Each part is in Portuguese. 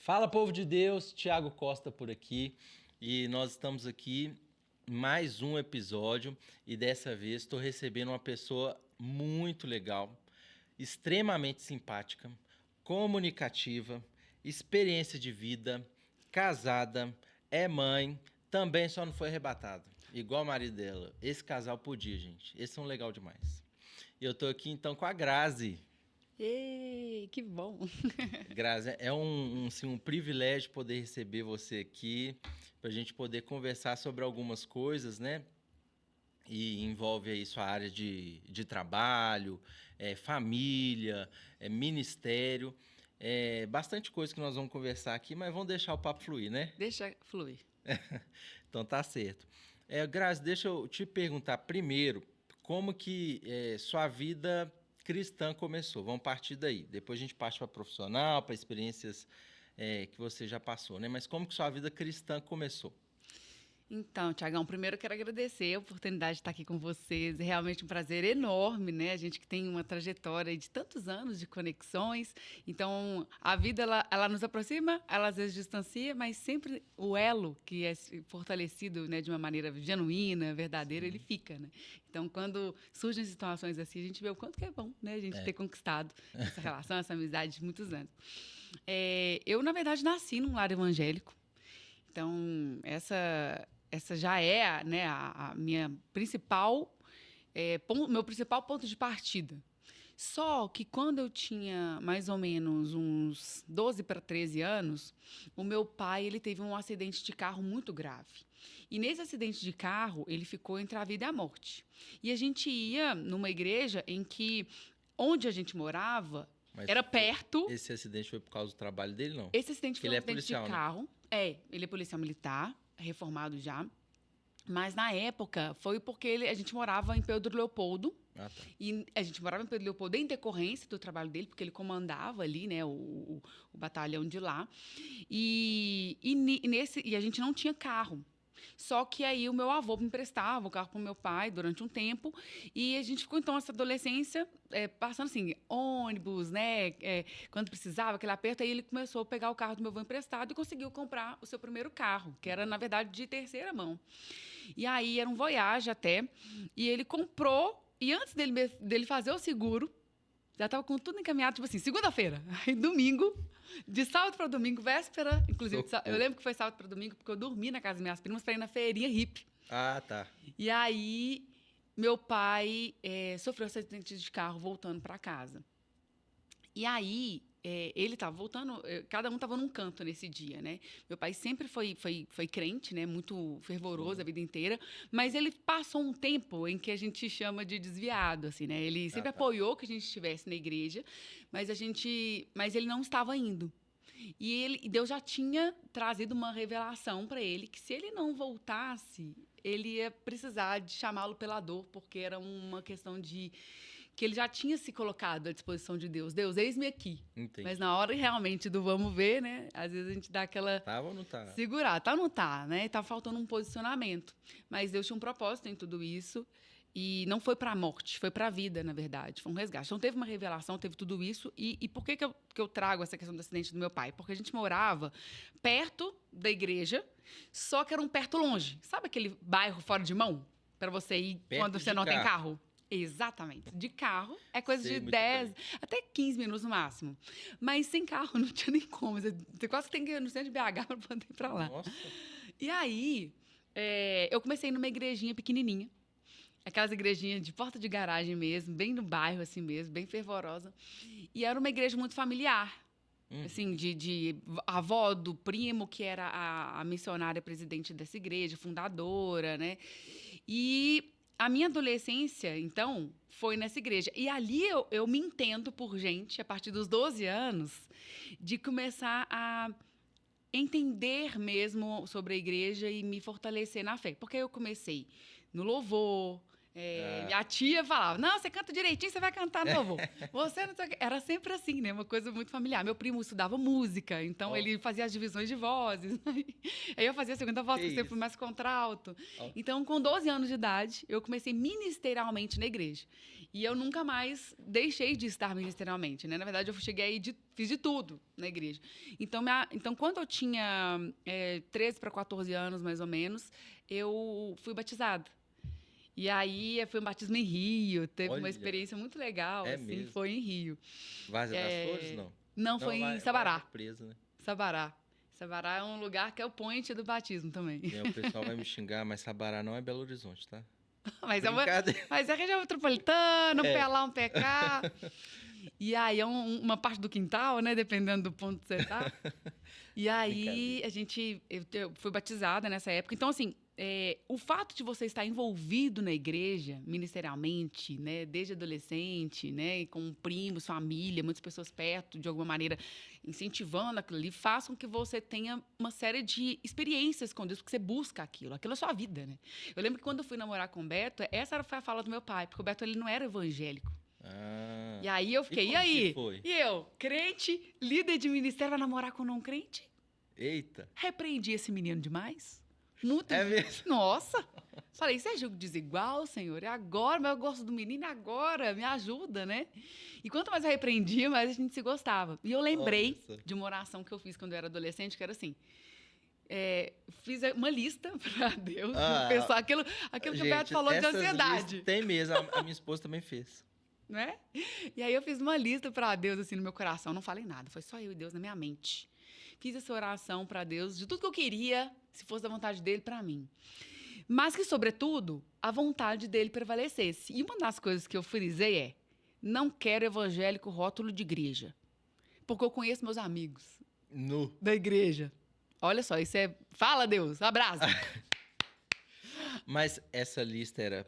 Fala, povo de Deus, Thiago Costa por aqui e nós estamos aqui em mais um episódio e dessa vez estou recebendo uma pessoa muito legal, extremamente simpática, comunicativa, experiência de vida, casada, é mãe, também só não foi arrebatada, igual o marido dela. Esse casal podia, gente, eles são legal demais. E eu estou aqui então com a Grazi. Ei, que bom! Grazi, é assim, um privilégio poder receber você aqui, para a gente poder conversar sobre algumas coisas, né? E envolve aí sua área de trabalho, família, ministério, bastante coisa que nós vamos conversar aqui, mas vamos deixar o papo fluir, né? Deixa fluir. Então tá certo. Grazi, deixa eu te perguntar primeiro, como que sua vida cristã começou? Vamos partir daí. Depois a gente parte para profissional, para experiências que você já passou, né? Mas como que sua vida cristã começou? Então, Tiagão, primeiro eu quero agradecer a oportunidade de estar aqui com vocês. É realmente um prazer enorme, né? A gente que tem uma trajetória de tantos anos de conexões. Então, a vida, ela nos aproxima, ela às vezes distancia, mas sempre o elo que é fortalecido, né, de uma maneira genuína, verdadeira, ele fica, né? Então, quando surgem situações assim, a gente vê o quanto que é bom, né? A gente ter conquistado essa relação, essa amizade de muitos anos. Eu, na verdade, nasci num lar evangélico. Então, essa já é, né, a minha principal, meu principal ponto de partida. Só que quando eu tinha mais ou menos uns 12 para 13 anos, o meu pai ele teve um acidente de carro muito grave. E nesse acidente de carro, ele ficou entre a vida e a morte. E a gente ia numa igreja em que, onde a gente morava, Mas era perto. esse acidente foi por causa do trabalho dele, não? Esse acidente Porque foi um ele é acidente de policial, né? carro. Ele é policial militar, reformado já. Mas na época foi porque a gente morava em Pedro Leopoldo. Ah, tá. E a gente morava em Pedro Leopoldo em decorrência do trabalho dele, porque ele comandava ali, né, o batalhão de lá. E a gente não tinha carro. Só que aí o meu avô me emprestava o carro para o meu pai durante um tempo. E a gente ficou, então, essa adolescência passando assim, ônibus, né? Quando precisava, aquele aperto. Aí ele começou a pegar o carro do meu avô emprestado e conseguiu comprar o seu primeiro carro, que era, na verdade, de terceira mão. E aí era um Voyage até. E ele comprou. E antes dele fazer o seguro, já estava com tudo encaminhado, tipo assim, segunda-feira. Aí domingo, de sábado para domingo, véspera, inclusive, eu lembro que foi sábado para domingo, porque eu dormi na casa das minhas primas para ir na feirinha hippie. Ah, tá. E aí, meu pai sofreu um acidente de carro voltando para casa. E aí, ele estava voltando, cada um estava num canto nesse dia, né? Meu pai sempre foi crente, né? Muito fervoroso a vida inteira, mas ele passou um tempo em que a gente chama de desviado, assim, né? Ele sempre Tá. apoiou que a gente estivesse na igreja, mas ele não estava indo. E Deus já tinha trazido uma revelação para ele que se ele não voltasse, ele ia precisar de chamá-lo pela dor, porque era uma questão de que ele já tinha se colocado à disposição de Deus. Deus, eis-me aqui. Entendi. Mas na hora realmente do vamos ver, né? Às vezes a gente dá aquela Tava ou não tá? segurar, tá ou não tá, né? Tá faltando um posicionamento. Mas Deus tinha um propósito em tudo isso. E não foi para a morte, foi para a vida, na verdade. Foi um resgate. Então, teve uma revelação, teve tudo isso. E por que eu trago essa questão do acidente do meu pai? Porque a gente morava perto da igreja, só que era um perto longe. Sabe aquele bairro fora de mão? Para você ir Perto quando você de não tem carro. carro? Exatamente. De carro é coisa Sei de muito 10, bem. até 15 minutos no máximo. Mas sem carro não tinha nem como. Você quase tem que ir no centro de BH para poder ir para lá. Nossa. E aí, eu comecei numa igrejinha pequenininha. Aquelas igrejinhas de porta de garagem mesmo, bem no bairro assim mesmo, bem fervorosa. E era uma igreja muito familiar. Assim, de avó do primo, que era a missionária presidente dessa igreja, fundadora, né? E a minha adolescência, então, foi nessa igreja. E ali eu me entendo por gente, a partir dos 12 anos, de começar a entender mesmo sobre a igreja e me fortalecer na fé. Porque eu comecei no louvor, Minha tia falava, não, você canta direitinho, você vai cantar novo. Você não sei o quê. Era sempre assim, né? Uma coisa muito familiar. Meu primo estudava música, então ele fazia as divisões de vozes. Aí eu fazia a segunda voz, que eu sempre fui mais contralto. Então, com 12 anos de idade, eu comecei ministerialmente na igreja. E eu nunca mais deixei de estar ministerialmente, né? Na verdade, eu cheguei fiz de tudo na igreja. Então quando eu tinha 13 para 14 anos, mais ou menos, eu fui batizada. E aí foi um batismo em Rio, teve uma experiência muito legal, assim, mesmo? Foi em Rio. Várzea das Flores, não? Não, foi em Sabará. Preso, né? Sabará. Sabará é um lugar que é o point do batismo também. O pessoal vai me xingar, mas Sabará não é Belo Horizonte, tá? Mas é região metropolitana, um pé lá, um pé cá. E aí é uma parte do quintal, né? Dependendo do ponto que você tá. E aí eu fui batizada nessa época. Então, assim, o fato de você estar envolvido na igreja, ministerialmente, né, desde adolescente, né, com primos, família, muitas pessoas perto, de alguma maneira, incentivando aquilo ali, faz com que você tenha uma série de experiências com Deus, porque você busca aquilo é a sua vida, né? Eu lembro que quando eu fui namorar com o Beto, essa foi a fala do meu pai, porque o Beto ele não era evangélico. Ah. E aí eu fiquei, e aí? Foi? E eu, crente, líder de ministério, vai namorar com um não crente? Eita! Repreendi esse menino demais. Muito. É mesmo? Nossa! Falei, isso é jogo desigual, Senhor? É agora, mas eu gosto do menino agora, me ajuda, né? E quanto mais eu repreendia, mais a gente se gostava. E eu lembrei de uma oração que eu fiz quando eu era adolescente, que era assim... fiz uma lista para Deus, pensar aquilo que o Beto falou de ansiedade. Tem mesmo, a minha esposa também fez. Né? E aí eu fiz uma lista para Deus, assim, no meu coração. Não falei nada, foi só eu e Deus na minha mente. Fiz essa oração para Deus de tudo que eu queria, se fosse da vontade dele para mim. Mas que, sobretudo, a vontade dele prevalecesse. E uma das coisas que eu frisei é: não quero evangélico rótulo de igreja. Porque eu conheço meus amigos da igreja. Olha só, isso é... Fala, Deus, abraço. Mas essa lista era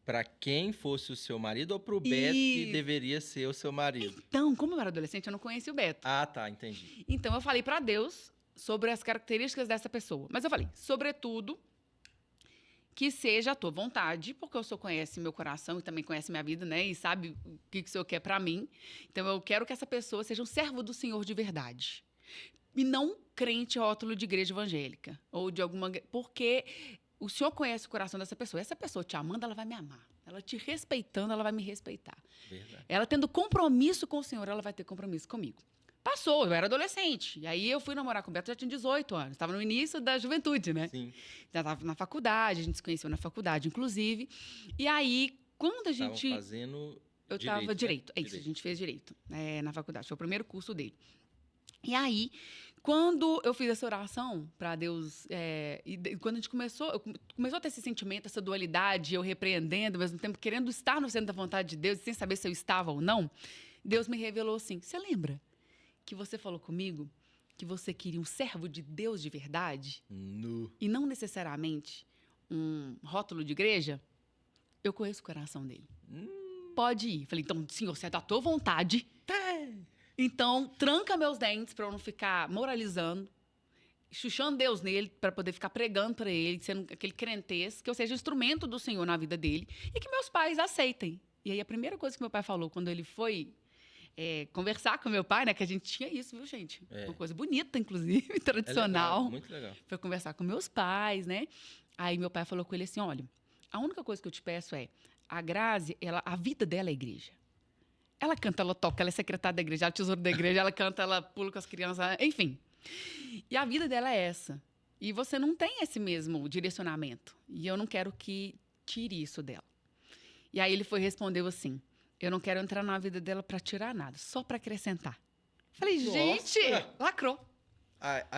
para quem fosse o seu marido ou pro Beto que deveria ser o seu marido? Então, como eu era adolescente, eu não conhecia o Beto. Ah, tá, entendi. Então, eu falei para Deus sobre as características dessa pessoa. Mas eu falei, sobretudo, que seja a tua vontade, porque o Senhor conhece meu coração e também conhece minha vida, né? E sabe o que o Senhor quer para mim. Então, eu quero que essa pessoa seja um servo do Senhor de verdade. E não crente rótulo de igreja evangélica. Ou de alguma... Porque o Senhor conhece o coração dessa pessoa. Essa pessoa te amando, ela vai me amar. Ela te respeitando, ela vai me respeitar. Verdade. Ela tendo compromisso com o Senhor, ela vai ter compromisso comigo. Passou, eu era adolescente. E aí eu fui namorar com o Beto, já tinha 18 anos. Estava no início da juventude, né? Sim. Já estava na faculdade, a gente se conheceu na faculdade, inclusive. E aí, quando a gente... fazendo eu estava direito. É isso, a gente fez direito na faculdade. Foi o primeiro curso dele. E aí, quando eu fiz essa oração para Deus, quando a gente começou a ter esse sentimento, essa dualidade, eu repreendendo, ao mesmo tempo querendo estar no centro da vontade de Deus, sem saber se eu estava ou não, Deus me revelou assim: você lembra que você falou comigo que você queria um servo de Deus de verdade? E não necessariamente um rótulo de igreja? Eu conheço o coração dele. Pode ir. Falei, então, Senhor, se é da tua vontade... Então, tranca meus dentes para eu não ficar moralizando, chuchando Deus nele, para poder ficar pregando para ele, sendo aquele crentez, que eu seja instrumento do Senhor na vida dele e que meus pais aceitem. E aí, a primeira coisa que meu pai falou quando ele foi conversar com meu pai, né, que a gente tinha isso, viu, gente? Uma coisa bonita, inclusive, tradicional. Legal, muito legal. Foi conversar com meus pais, né? Aí, meu pai falou com ele assim: olha, a única coisa que eu te peço é, a Grazi, a vida dela é a igreja. Ela canta, ela toca, ela é secretária da igreja, ela é tesouro da igreja, ela canta, ela pula com as crianças, enfim. E a vida dela é essa. E você não tem esse mesmo direcionamento. E eu não quero que tire isso dela. E aí ele respondeu assim: eu não quero entrar na vida dela para tirar nada, só para acrescentar. Falei, gente, lacrou.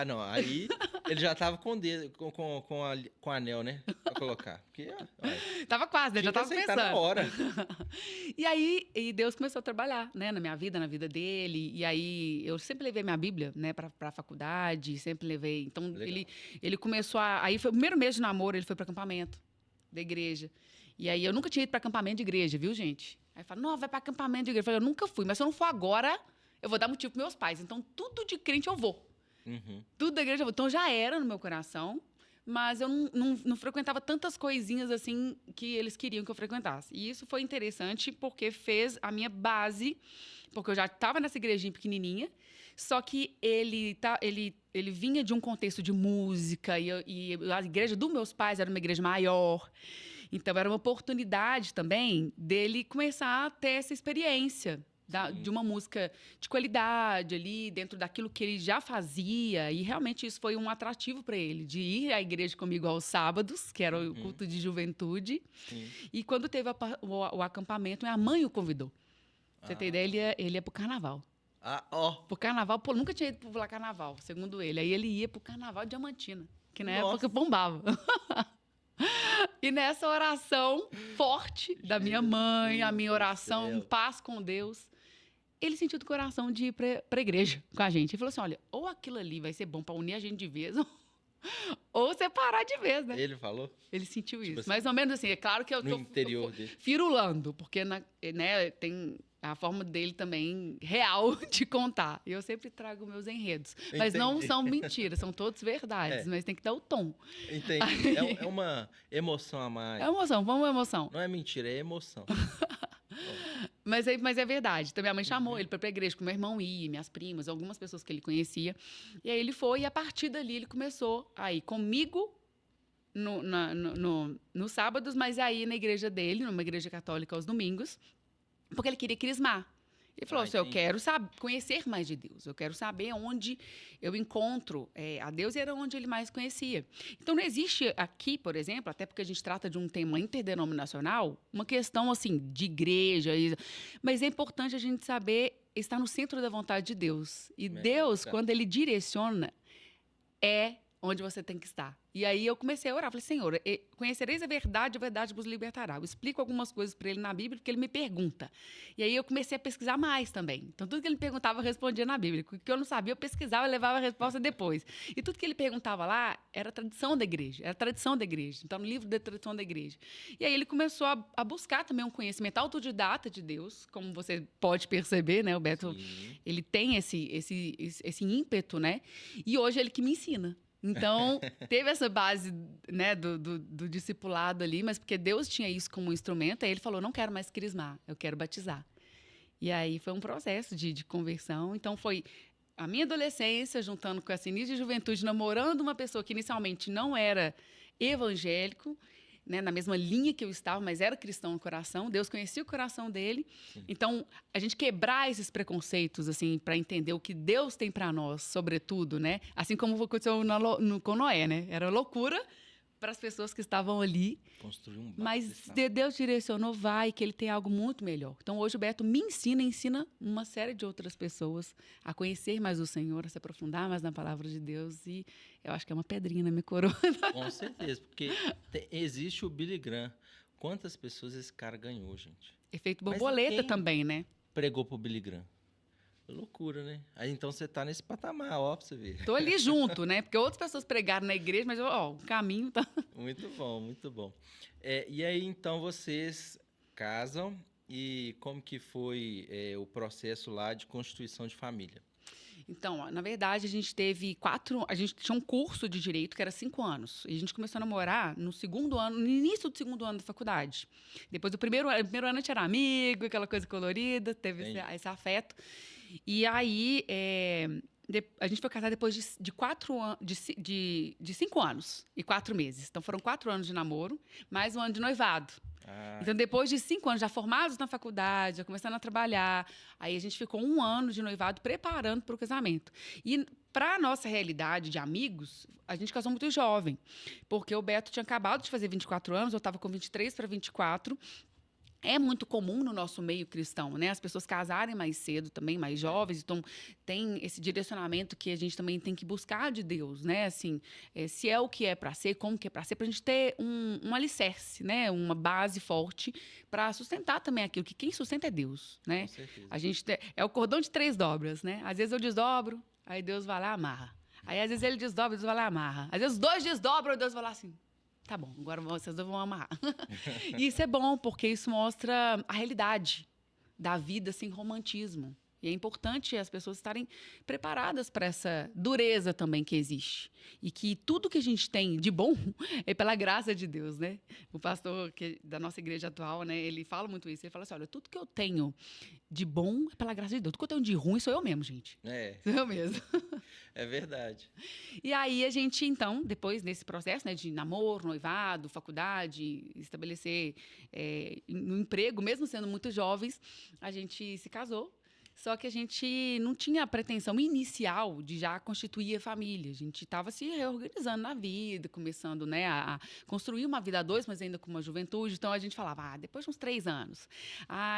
Não, aí ele já tava com o dedo, com anel, né? Pra colocar. Porque, tava quase, né? Já tava pensando. Na hora. E aí, Deus começou a trabalhar, né? Na minha vida, na vida dele. E aí, eu sempre levei minha Bíblia, né? Pra faculdade, sempre levei. Então, ele começou a... Aí, foi o primeiro mês de namoro, ele foi para acampamento da igreja. E aí, eu nunca tinha ido para acampamento de igreja, viu, gente? Aí, fala, não, vai para acampamento de igreja. Eu falei, eu nunca fui, mas se eu não for agora, eu vou dar motivo pros meus pais. Então, tudo de crente eu vou. Tudo da igreja. Então, já era no meu coração, mas eu não frequentava tantas coisinhas assim que eles queriam que eu frequentasse. E isso foi interessante porque fez a minha base, porque eu já estava nessa igrejinha pequenininha, só que ele vinha de um contexto de música e a igreja dos meus pais era uma igreja maior. Então, era uma oportunidade também dele começar a ter essa experiência de uma música de qualidade ali, dentro daquilo que ele já fazia. E realmente isso foi um atrativo para ele, de ir à igreja comigo aos sábados, que era o culto de juventude. Sim. E quando teve o acampamento, minha mãe o convidou. Pra você ter ideia, ele ia pro carnaval. Pro carnaval, pô, nunca tinha ido pro carnaval, segundo ele. Aí ele ia pro carnaval de Diamantina, que na época bombava. E nessa oração forte da minha mãe, a minha oração em paz com Deus, ele sentiu do coração de ir pra igreja com a gente. Ele falou assim, olha, ou aquilo ali vai ser bom pra unir a gente de vez, ou separar de vez, né? Ele falou? Ele sentiu Tipo isso. assim, mais ou menos assim, é claro que eu no interior dele. firulando, porque né, tem a forma dele também real de contar. E eu sempre trago meus enredos. Mas não são mentiras, são todos verdades, mas tem que dar o tom. Entendi. É uma emoção a mais. É emoção, vamos emoção. Não é mentira, é emoção. Mas é verdade. Então, minha mãe chamou ele para ir pra igreja, com meu irmão ia, minhas primas, algumas pessoas que ele conhecia. E aí ele foi, e a partir dali ele começou a ir comigo nos sábados, mas aí na igreja dele, numa igreja católica aos domingos, porque ele queria crismar. Ele falou assim, eu quero conhecer mais de Deus, eu quero saber onde eu encontro a Deus, e era onde ele mais conhecia. Então, não existe aqui, por exemplo, até porque a gente trata de um tema interdenominacional, uma questão assim de igreja, mas é importante a gente saber estar no centro da vontade de Deus. E Deus, quando ele direciona, é onde você tem que estar. E aí eu comecei a orar, falei, Senhor, conhecereis a verdade vos libertará. Eu explico algumas coisas para ele na Bíblia, porque ele me pergunta. E aí eu comecei a pesquisar mais também. Então, tudo que ele perguntava, eu respondia na Bíblia. O que eu não sabia, eu pesquisava e levava a resposta depois. E tudo que ele perguntava lá era a tradição da igreja. Era a tradição da igreja. Então, no livro da tradição da igreja. E aí ele começou a buscar também um conhecimento autodidata de Deus, como você pode perceber, né? O Beto, ele tem esse ímpeto, né? E hoje é ele que me ensina. Então, teve essa base, né, do discipulado ali, mas porque Deus tinha isso como instrumento, aí ele falou, não quero mais crismar, eu quero batizar. E aí foi um processo de conversão. Então, foi a minha adolescência, juntando com essa início de juventude, namorando uma pessoa que inicialmente não era evangélico, né, na mesma linha que eu estava, mas era cristão no coração. Deus conhecia o coração dele. Sim. Então, a gente quebrar esses preconceitos, assim, para entender o que Deus tem para nós, sobretudo, né? Assim como aconteceu com Noé, né? Era loucura para as pessoas que estavam ali. Construir um barco. Mas Deus direcionou, vai, que ele tem algo muito melhor. Então, hoje o Beto me ensina uma série de outras pessoas a conhecer mais o Senhor, a se aprofundar mais na palavra de Deus. E eu acho que é uma pedrinha na minha coroa. Com certeza, porque existe o Billy Graham. Quantas pessoas esse cara ganhou, gente? Efeito borboleta também, né? Pregou pro Billy Graham. Loucura, né? Aí então você tá nesse patamar, ó, pra você ver. Tô ali junto, né? Porque outras pessoas pregaram na igreja, mas ó, o caminho tá... Muito bom, muito bom. E aí então vocês casam e como que foi o processo lá de constituição de família? Então, na verdade, a gente tinha um curso de direito que era 5 anos. E a gente começou a namorar no segundo ano, no início do segundo ano da faculdade. Depois do primeiro ano a gente era amigo, aquela coisa colorida, teve esse afeto. E aí, a gente foi casar depois de 5 anos e 4 meses. Então, foram 4 anos de namoro, mais um ano de noivado. Então, depois de 5 anos, já formados na faculdade, já começando a trabalhar, aí a gente ficou 1 ano de noivado preparando para o casamento. E, para a nossa realidade de amigos, a gente casou muito jovem, porque o Beto tinha acabado de fazer 24 anos, eu estava com 23 para 24. É muito comum no nosso meio cristão, né? As pessoas casarem mais cedo também, mais jovens. Então, tem esse direcionamento que a gente também tem que buscar de Deus, né? Assim, se é o que é para ser, como que é para ser, para a gente ter um alicerce, né? Uma base forte para sustentar também aquilo, que quem sustenta é Deus, né? Com certeza. A gente é o cordão de 3 dobras, né? Às vezes eu desdobro, aí Deus vai lá e amarra. Aí, às vezes, ele desdobra, Deus vai lá e amarra. Às vezes, os dois desdobram, Deus vai lá assim... Tá bom, agora vocês vão amarrar. E isso é bom, porque isso mostra a realidade da vida sem romantismo. E é importante as pessoas estarem preparadas para essa dureza também que existe. E que tudo que a gente tem de bom é pela graça de Deus, né? O pastor da nossa igreja atual, né, ele fala muito isso. Ele fala assim, olha, tudo que eu tenho de bom é pela graça de Deus. Tudo que eu tenho de ruim sou eu mesmo, gente. Sou eu mesmo. É verdade. E aí a gente, então, depois desse processo, né, de namoro, noivado, faculdade, estabelecer no emprego, mesmo sendo muito jovens, a gente se casou. Só que a gente não tinha a pretensão inicial de já constituir a família. A gente estava se reorganizando na vida, começando, né, a construir uma vida a dois, mas ainda com uma juventude. Então, a gente falava, depois de uns 3 anos.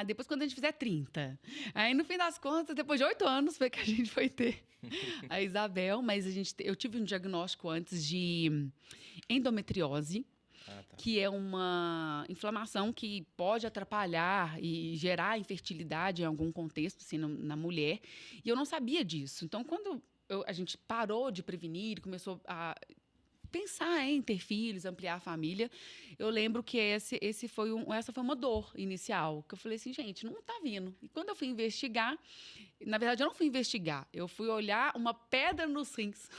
Depois quando a gente fizer 30. Aí, no fim das contas, depois de 8 anos, foi que a gente foi ter a Isabel. Mas eu tive um diagnóstico antes de endometriose. Tá. Que é uma inflamação que pode atrapalhar e gerar infertilidade em algum contexto, assim, na mulher. E eu não sabia disso. Então, quando a gente parou de prevenir e começou a pensar em ter filhos, ampliar a família, eu lembro que essa foi uma dor inicial. Que eu falei assim, gente, não está vindo. E quando eu fui investigar, na verdade, eu não fui investigar. Eu fui olhar uma pedra nos rins.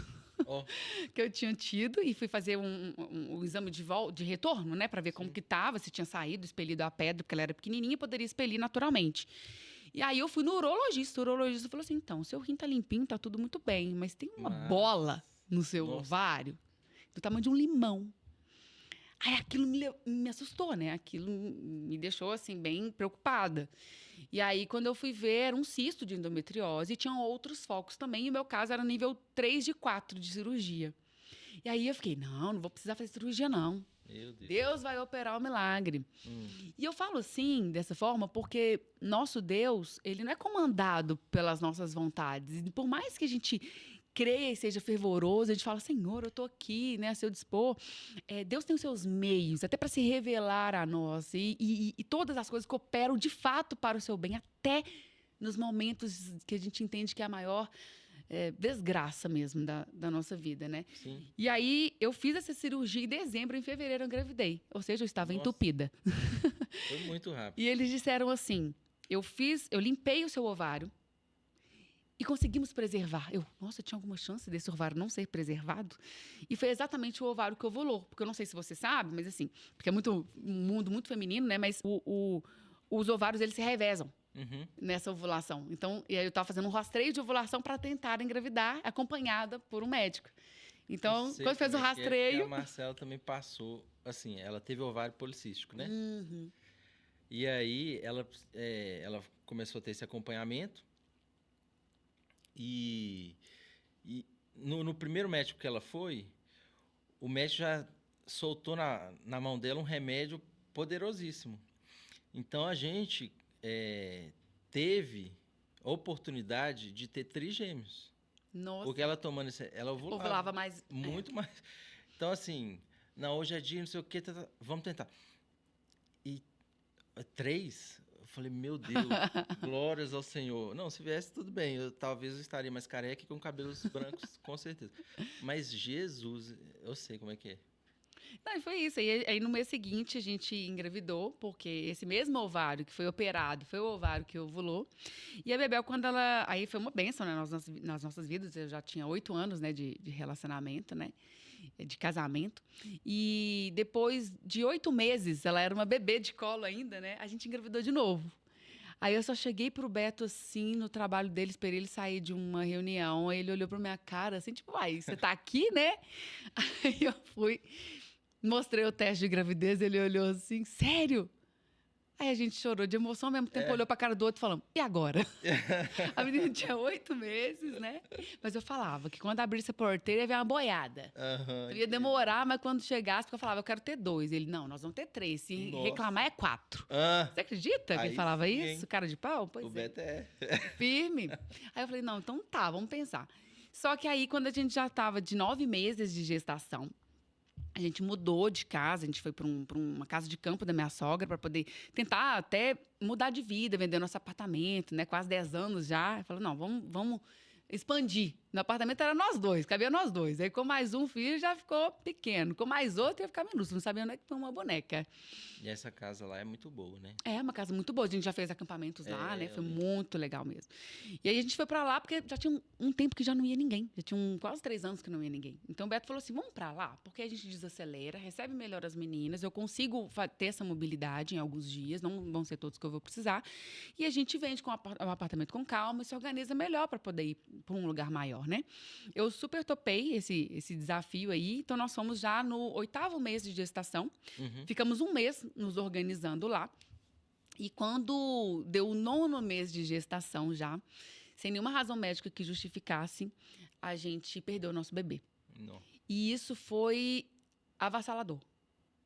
Que eu tinha tido e fui fazer um exame de retorno, né, para ver como que estava, se tinha saído, expelido a pedra, porque ela era pequenininha e poderia expelir naturalmente. E aí eu fui no urologista. O urologista falou assim, então, seu rim tá limpinho, tá tudo muito bem, mas tem uma bola no seu ovário do tamanho de um limão. Aí aquilo me assustou, né? Aquilo me deixou, assim, bem preocupada. E aí, quando eu fui ver, era um cisto de endometriose e tinham outros focos também. E o meu caso era nível 3 de 4 de cirurgia. E aí eu fiquei, não vou precisar fazer cirurgia, não. Meu Deus. Deus vai operar o milagre. E eu falo assim, dessa forma, porque nosso Deus, ele não é comandado pelas nossas vontades. E por mais que a gente creia e seja fervoroso, a gente fala, Senhor, eu estou aqui, né, a seu dispor. Deus tem os seus meios, até para se revelar a nós. E todas as coisas cooperam de fato para o seu bem, até nos momentos que a gente entende que é a maior desgraça mesmo da nossa vida, né? Sim. E aí, eu fiz essa cirurgia em dezembro, em fevereiro eu engravidei. Ou seja, eu estava entupida. Foi muito rápido. E eles disseram assim, eu limpei o seu ovário, e conseguimos preservar. Nossa, tinha alguma chance desse ovário não ser preservado? E foi exatamente o ovário que ovulou. Porque eu não sei se você sabe, mas assim, porque é um mundo muito feminino, né? Mas os ovários, eles se revezam nessa ovulação. Então, e aí eu estava fazendo um rastreio de ovulação para tentar engravidar, acompanhada por um médico. Então, quando fez o rastreio... A Marcela também passou, assim, ela teve ovário policístico, né? E aí, ela começou a ter esse acompanhamento. E no primeiro médico que ela foi, o médico já soltou na mão dela um remédio poderosíssimo. Então, a gente teve a oportunidade de ter trigêmeos. Nossa. Porque ela tomando isso, ela ovulava mais. Muito mais. Então, assim, não, hoje é dia, não sei o quê, vamos tentar. E 3... Eu falei, meu Deus, glórias ao Senhor. Não, se viesse, tudo bem. Talvez eu estaria mais careca e com cabelos brancos, com certeza. Mas Jesus, eu sei como é que é. Não, e foi isso. Aí no mês seguinte a gente engravidou, porque esse mesmo ovário que foi operado foi o ovário que ovulou. E a Bebel, quando ela... Aí foi uma bênção, né, nas nossas vidas. Eu já tinha 8 anos, né, de relacionamento, né? De casamento. E depois de 8 meses, ela era uma bebê de colo ainda, né? A gente engravidou de novo. Aí eu só cheguei pro Beto, assim, no trabalho dele, esperei ele sair de uma reunião. Aí ele olhou pra minha cara, assim, tipo, você tá aqui, né? Aí eu fui, mostrei o teste de gravidez, ele olhou assim, sério? Aí a gente chorou de emoção, ao mesmo tempo olhou pra cara do outro e falamos, e agora? A menina tinha 8 meses, né? Mas eu falava que quando abrisse a porteira ia vir uma boiada. Eu ia demorar, mas quando chegasse, porque eu falava, eu quero ter 2. Ele, não, nós vamos ter 3. Se reclamar, é 4. Você acredita que ele falava isso? Cara de pau? Pois o Beto é. Firme. Aí eu falei, não, então tá, vamos pensar. Só que aí, quando a gente já estava de 9 meses de gestação, a gente mudou de casa, a gente foi para uma casa de campo da minha sogra para poder tentar até mudar de vida, vender nosso apartamento, né? Quase 10 anos já. Eu falei, não, vamos expandir No apartamento era nós dois, cabia nós dois. Aí com mais um filho já ficou pequeno. Com mais outro ia ficar minúsculo, não sabia onde é que foi uma boneca. E essa casa lá é muito boa, né? É uma casa muito boa. A gente já fez acampamentos lá, né? É, Foi muito legal mesmo. E aí a gente foi pra lá porque já tinha um tempo que já não ia ninguém. Já tinha quase 3 anos que não ia ninguém. Então o Beto falou assim: vamos pra lá, porque a gente desacelera, recebe melhor as meninas, eu consigo ter essa mobilidade em alguns dias, não vão ser todos que eu vou precisar. E a gente vende com um apartamento com calma e se organiza melhor para poder ir para um lugar maior, né? Eu super topei esse desafio aí. Então nós fomos já no 8º mês de gestação. Uhum. Ficamos um mês nos organizando lá. E quando deu o 9º mês de gestação já, sem nenhuma razão médica que justificasse, a gente perdeu o nosso bebê. Não. E isso foi avassalador.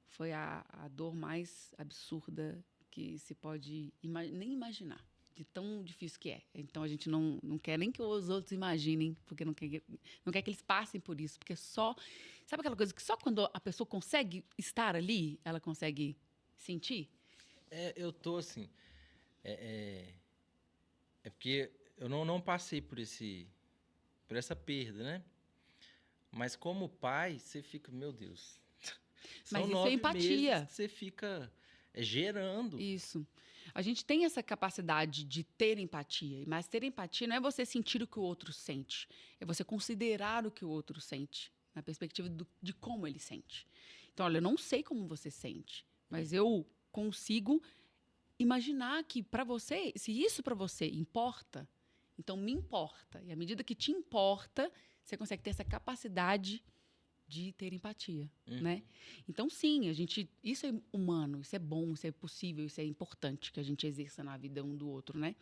Foi a dor mais absurda que se pode nem imaginar, de tão difícil que é. Então, a gente não quer nem que os outros imaginem, porque não quer que eles passem por isso. Porque só... Sabe aquela coisa que só quando a pessoa consegue estar ali, ela consegue sentir? Eu tô assim. É porque eu não passei por essa perda, né? Mas como pai, você fica, meu Deus. São Mas isso é 9 empatia. meses que você fica gerando. Isso. A gente tem essa capacidade de ter empatia, mas ter empatia não é você sentir o que o outro sente, é você considerar o que o outro sente, na perspectiva de como ele sente. Então, olha, eu não sei como você sente, mas eu consigo imaginar que para você, se isso para você importa, então me importa. E à medida que te importa, você consegue ter essa capacidade de ter empatia, né? Então, sim, isso é humano, isso é bom, isso é possível, isso é importante que a gente exerça na vida um do outro, né?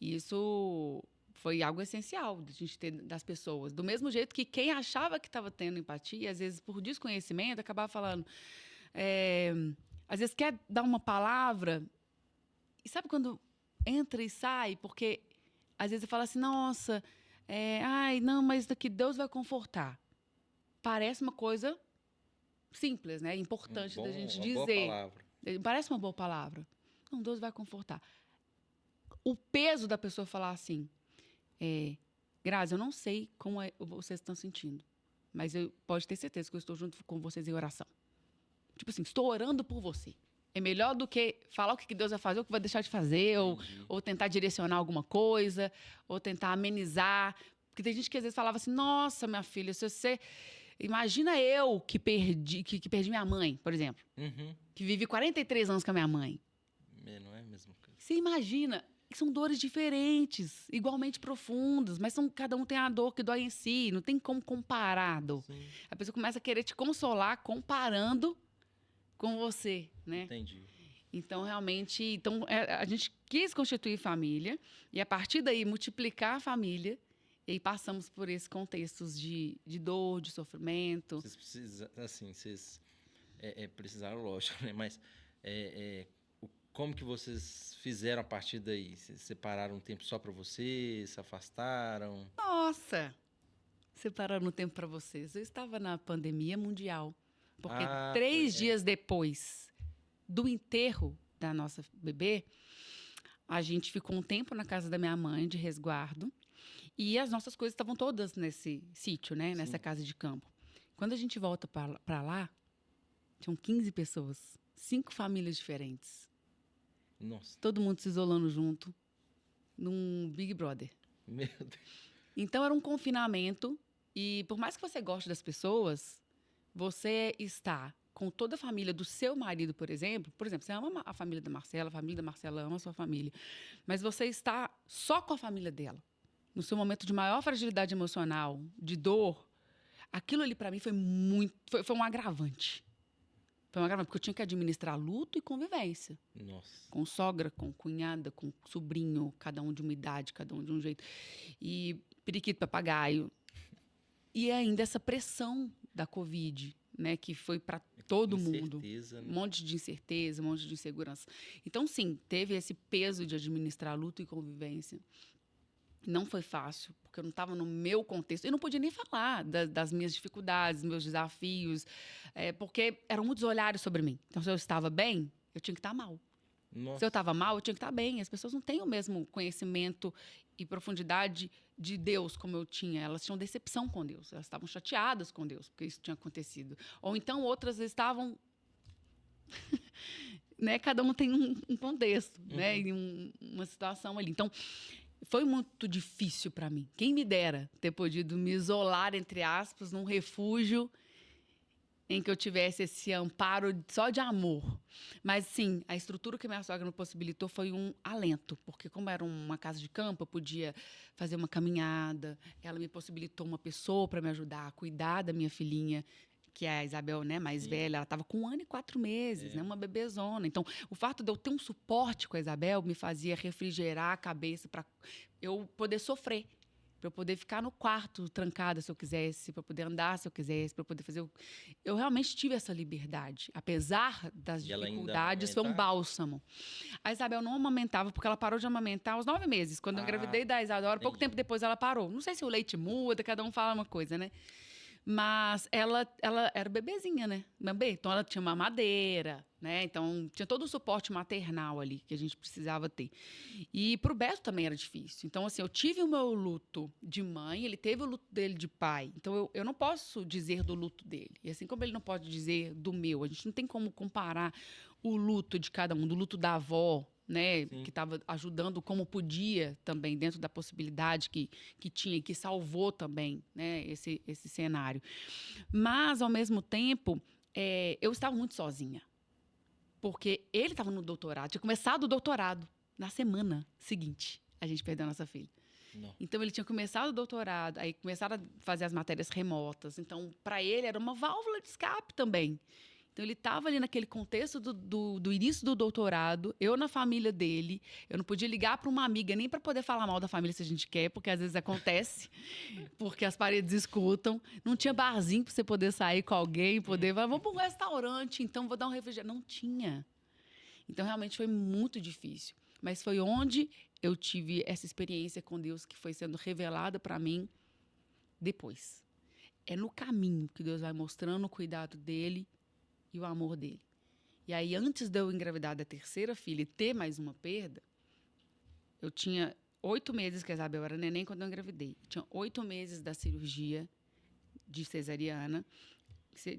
E isso foi algo essencial de a gente ter das pessoas. Do mesmo jeito que quem achava que estava tendo empatia, às vezes por desconhecimento, acabava falando... às vezes quer dar uma palavra e sabe quando entra e sai? Porque às vezes você fala assim, nossa, ai, não, mas daqui Deus vai confortar. Parece uma coisa simples, né? Importante da gente dizer. Uma boa palavra. Parece uma boa palavra. Não, Deus vai confortar. O peso da pessoa falar assim, Grazi, eu não sei como vocês estão sentindo, mas pode ter certeza que eu estou junto com vocês em oração. Tipo assim, estou orando por você. É melhor do que falar o que Deus vai fazer, o que vai deixar de fazer, ou tentar direcionar alguma coisa, ou tentar amenizar. Porque tem gente que às vezes falava assim, nossa, minha filha, se você... Imagina eu que perdi minha mãe, por exemplo, que vivi 43 anos com a minha mãe. Não é a mesma coisa. Você imagina, são dores diferentes, igualmente profundas, mas cada um tem a dor que dói em si, não tem como comparar a dor. Sim. A pessoa começa a querer te consolar comparando com você, né? Entendi. Então, realmente, a gente quis constituir família e, a partir daí, multiplicar a família. E aí passamos por esses contextos de dor, de sofrimento. Vocês precisam, assim, precisaram, lógico, né? Mas como que vocês fizeram a partir daí? Vocês separaram um tempo só para vocês? Se afastaram? Nossa! Separaram um tempo para vocês. Eu estava na pandemia mundial. Porque 3 dias depois do enterro da nossa bebê, a gente ficou um tempo na casa da minha mãe, de resguardo. E as nossas coisas estavam todas nesse sítio, né? Sim. Nessa casa de campo. Quando a gente volta para lá, tinham 15 pessoas, 5 famílias diferentes. Nossa. Todo mundo se isolando junto, num Big Brother. Meu Deus. Então, era um confinamento. E por mais que você goste das pessoas, você está com toda a família do seu marido, por exemplo, você ama a família da Marcela ama a sua família, mas você está só com a família dela. No seu momento de maior fragilidade emocional, de dor, aquilo ali para mim foi um agravante. Foi um agravante, porque eu tinha que administrar luto e convivência. Nossa. Com sogra, com cunhada, com sobrinho, cada um de uma idade, cada um de um jeito. E periquito, papagaio. E ainda essa pressão da Covid, né, que foi para todo mundo. Incerteza, né? Um monte de incerteza, um monte de insegurança. Então, sim, teve esse peso de administrar luto e convivência. Não foi fácil, porque eu não estava no meu contexto. Eu não podia nem falar das minhas dificuldades, meus desafios, porque eram muitos olhares sobre mim. Então, se eu estava bem, eu tinha que estar mal. Nossa. Se eu estava mal, eu tinha que estar bem. As pessoas não têm o mesmo conhecimento e profundidade de Deus como eu tinha. Elas tinham decepção com Deus. Elas estavam chateadas com Deus porque isso tinha acontecido. Ou então outras estavam... né? Cada um tem um contexto, né? E uma situação ali. Então, foi muito difícil para mim. Quem me dera ter podido me isolar, entre aspas, num refúgio em que eu tivesse esse amparo só de amor. Mas, sim, a estrutura que minha sogra me possibilitou foi um alento, porque como era uma casa de campo, eu podia fazer uma caminhada, ela me possibilitou uma pessoa para me ajudar a cuidar da minha filhinha, que é a Isabel, né, mais velha, ela estava com 1 ano e 4 meses, né, uma bebezona. Então, o fato de eu ter um suporte com a Isabel me fazia refrigerar a cabeça para eu poder sofrer, para eu poder ficar no quarto trancada se eu quisesse, para eu poder andar se eu quisesse, para eu poder fazer... Eu realmente tive essa liberdade. Apesar das dificuldades, foi um bálsamo. A Isabel não amamentava, porque ela parou de amamentar aos 9 meses. Quando eu engravidei da Isadora, pouco tempo depois ela parou. Não sei se o leite muda, cada um fala uma coisa, né? Mas ela era bebezinha, né? Bebê. Então, ela tinha mamadeira, né? Então, tinha todo o suporte maternal ali que a gente precisava ter. E pro Beto também era difícil. Então, assim, eu tive o meu luto de mãe, ele teve o luto dele de pai. Então, eu não posso dizer do luto dele. E assim como ele não pode dizer do meu. A gente não tem como comparar o luto de cada um, do luto da avó, né, que estava ajudando como podia também, dentro da possibilidade que tinha e que salvou também, né, esse cenário. Mas, ao mesmo tempo, eu estava muito sozinha. Porque ele estava no doutorado, tinha começado o doutorado na semana seguinte. A gente perdeu a nossa filha. Não. Então, ele tinha começado o doutorado, aí começaram a fazer as matérias remotas. Então, para ele, era uma válvula de escape também. Então, ele estava ali naquele contexto do início do doutorado, eu na família dele. Eu não podia ligar para uma amiga nem para poder falar mal da família se a gente quer, porque às vezes acontece, porque as paredes escutam. Não tinha barzinho para você poder sair com alguém, poder... Vamos para um restaurante, então vou dar um refrigerante. Não tinha. Então, realmente foi muito difícil. Mas foi onde eu tive essa experiência com Deus que foi sendo revelada para mim depois. É no caminho que Deus vai mostrando o cuidado dele e o amor dele. E aí, antes de eu engravidar da terceira filha e ter mais uma perda, eu tinha 8 meses, que a Isabel era neném quando eu engravidei. Tinha 8 meses da cirurgia de cesariana.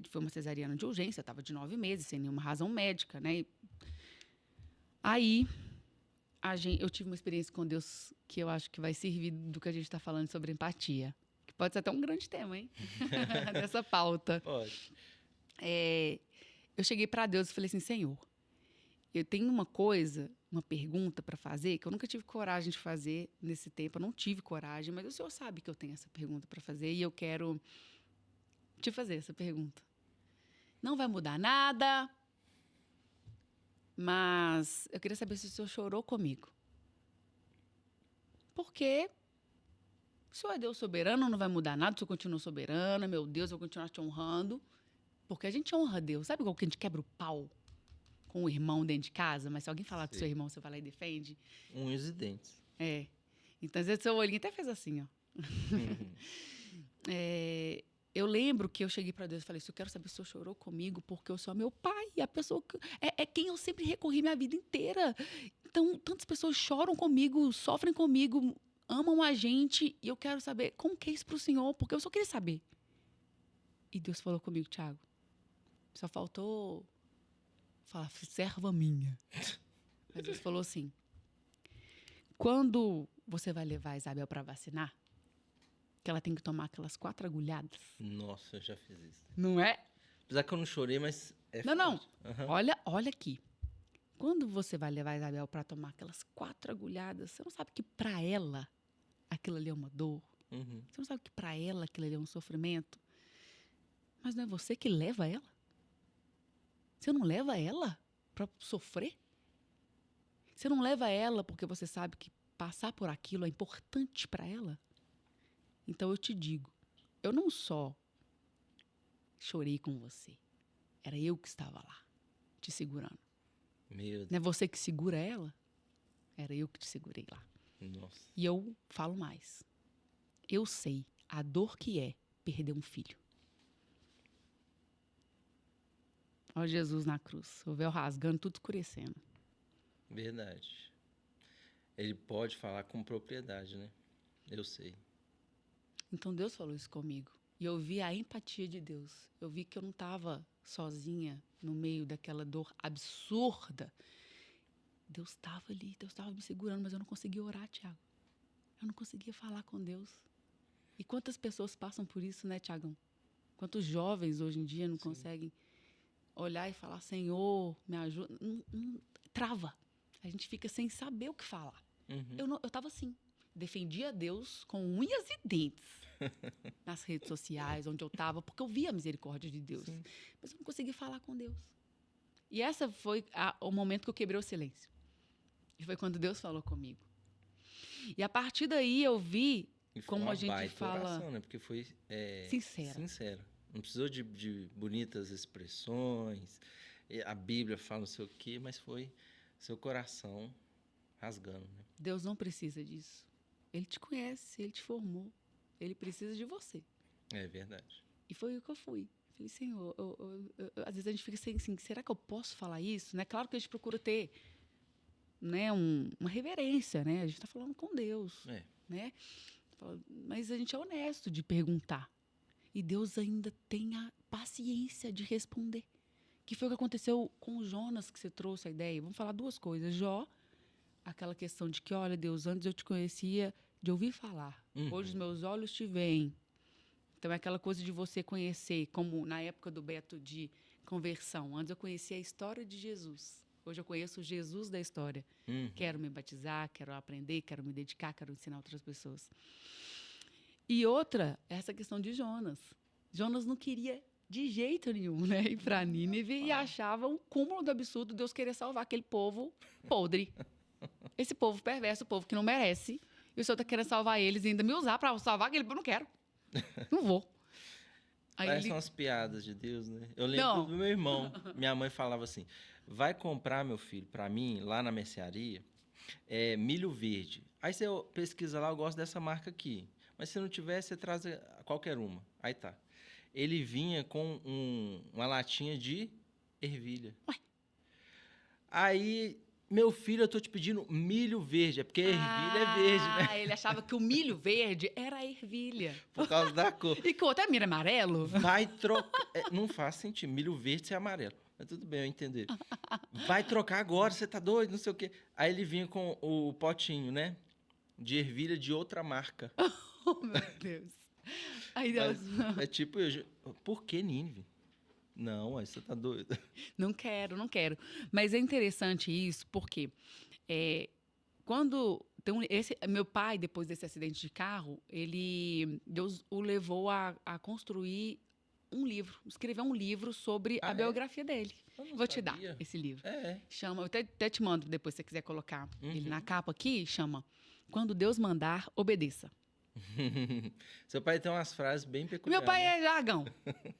Foi uma cesariana de urgência, eu estava de 9 meses, sem nenhuma razão médica, né? Aí, eu tive uma experiência com Deus que eu acho que vai servir do que a gente está falando sobre empatia. Que pode ser até um grande tema, hein? Dessa pauta. Pode. Eu cheguei para Deus e falei assim, Senhor, eu tenho uma pergunta para fazer, que eu nunca tive coragem de fazer nesse tempo, eu não tive coragem, mas o Senhor sabe que eu tenho essa pergunta para fazer e eu quero te fazer essa pergunta. Não vai mudar nada, mas eu queria saber se o Senhor chorou comigo. Porque o Senhor é Deus soberano, não vai mudar nada, o Senhor continua soberano, meu Deus, eu vou continuar te honrando. Porque a gente honra Deus. Sabe igual que a gente quebra o pau com o irmão dentro de casa? Mas se alguém falar com o seu irmão, você vai lá e defende? Unhas e dentes. Então, às vezes, seu olhinho até fez assim, ó. Eu lembro que eu cheguei para Deus e falei assim, eu quero saber se o Senhor chorou comigo, porque eu sou meu pai. A pessoa que, é quem eu sempre recorri minha vida inteira. Então, tantas pessoas choram comigo, sofrem comigo, amam a gente. E eu quero saber como que é isso para o Senhor, porque eu só queria saber. E Deus falou comigo, Thiago, só faltou falar, serva minha. Mas Deus falou assim, quando você vai levar a Isabel para vacinar, que ela tem que tomar aquelas 4 agulhadas. Nossa, eu já fiz isso. Não é? Apesar que eu não chorei, mas Não. forte. Uhum. Olha aqui. Quando você vai levar a Isabel para tomar aquelas 4 agulhadas, você não sabe que para ela aquilo ali é uma dor. Uhum. Você não sabe que para ela aquilo ali é um sofrimento. Mas não é você que leva ela? Você não leva ela para sofrer? Você não leva ela porque você sabe que passar por aquilo é importante para ela? Então eu te digo, eu não só chorei com você, era eu que estava lá, te segurando. Meu Deus. Não é você que segura ela? Era eu que te segurei lá. Nossa. E eu falo mais. Eu sei a dor que é perder um filho. Olha Jesus na cruz, o véu rasgando, tudo escurecendo. Verdade. Ele pode falar com propriedade, né? Eu sei. Então Deus falou isso comigo. E eu vi a empatia de Deus. Eu vi que eu não estava sozinha no meio daquela dor absurda. Deus estava ali, Deus estava me segurando, mas eu não conseguia orar, Tiago. Eu não conseguia falar com Deus. E quantas pessoas passam por isso, né, Tiagão? Quantos jovens hoje em dia não conseguem olhar e falar, Senhor, me ajuda. Trava. A gente fica sem saber o que falar. Uhum. Eu estava assim. Defendia Deus com unhas e dentes nas redes sociais, onde eu estava, porque eu via a misericórdia de Deus. Sim. Mas eu não conseguia falar com Deus. E esse foi o momento que eu quebrei o silêncio. E foi quando Deus falou comigo. E a partir daí eu vi E foi como uma a gente baita fala... oração, né? Porque foi sincera. Não precisou de bonitas expressões, a Bíblia fala não sei o quê, mas foi seu coração rasgando, né? Deus não precisa disso. Ele te conhece, ele te formou. Ele precisa de você. É verdade. E foi o que eu fui. Falei, Senhor, às vezes a gente fica assim, será que eu posso falar isso? Né? Claro que a gente procura ter, né, uma reverência, né? A gente está falando com Deus, né? Mas a gente é honesto de perguntar. E Deus ainda tem a paciência de responder. Que foi o que aconteceu com o Jonas, que você trouxe a ideia. Vamos falar duas coisas. Jó, aquela questão de que, olha, Deus, antes eu te conhecia de ouvir falar. Hoje os meus olhos te veem. Então, é aquela coisa de você conhecer, como na época do Beto de conversão. Antes eu conhecia a história de Jesus. Hoje eu conheço o Jesus da história. Quero me batizar, quero aprender, quero me dedicar, quero ensinar outras pessoas. E outra, essa questão de Jonas. Jonas não queria de jeito nenhum, né, ir para Nínive e achava um cúmulo do absurdo Deus querer salvar aquele povo podre. Esse povo perverso, o povo que não merece. E o Senhor está querendo salvar eles e ainda me usar para salvar aquele povo. Não quero. Não vou. Aí Parece umas piadas de Deus, né? Eu lembro Não. do meu irmão. Minha mãe falava assim, vai comprar, meu filho, para mim, lá na mercearia, milho verde. Aí você pesquisa lá, eu gosto dessa marca aqui. Mas se não tiver, você traz qualquer uma. Aí tá. Ele vinha com uma latinha de ervilha. Ué. Aí, meu filho, eu tô te pedindo milho verde. É porque ervilha é verde, né? Ele achava que o milho verde era a ervilha. Por causa da cor. E que o outro é milho amarelo? Vai trocar. Não faz sentido. Milho verde ser amarelo. Mas tudo bem, eu entendi. Vai trocar agora, você tá doido, não sei o quê. Aí ele vinha com o potinho, né? De ervilha de outra marca. Oh, meu Deus. Aí Deus... É tipo, por que Nínive? Não, aí você tá doido. Não quero. Mas é interessante isso, porque quando... meu pai, depois desse acidente de carro, Deus o levou a construir um livro, escrever um livro sobre a biografia dele. Vou te dar esse livro. Chama, eu até te mando depois, se você quiser colocar ele na capa aqui, chama Quando Deus Mandar, Obedeça. Seu pai tem umas frases bem peculiares. Meu pai é jargão.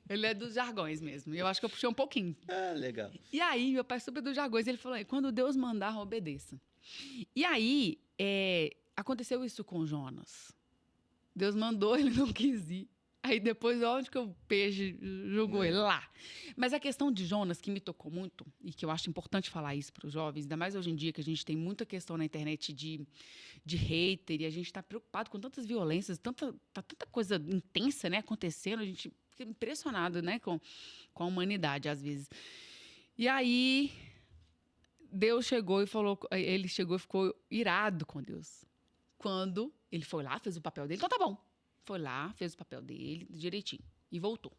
Ele é dos jargões mesmo. Eu acho que eu puxei um pouquinho. Legal. E aí, meu pai é super dos jargões. Ele falou, quando Deus mandar, obedeça. E aí, aconteceu isso com Jonas. Deus mandou, ele não quis ir. Aí depois, onde que o peixe jogou ele? Lá. Mas a questão de Jonas, que me tocou muito, e que eu acho importante falar isso para os jovens, ainda mais hoje em dia, que a gente tem muita questão na internet de hater, e a gente está preocupado com tantas violências, tanta coisa intensa, né, acontecendo, a gente fica impressionado, né, com a humanidade, às vezes. E aí, Deus chegou e falou, ele chegou e ficou irado com Deus. Quando ele foi lá, fez o papel dele, então tá bom. Foi lá, fez o papel dele direitinho e voltou.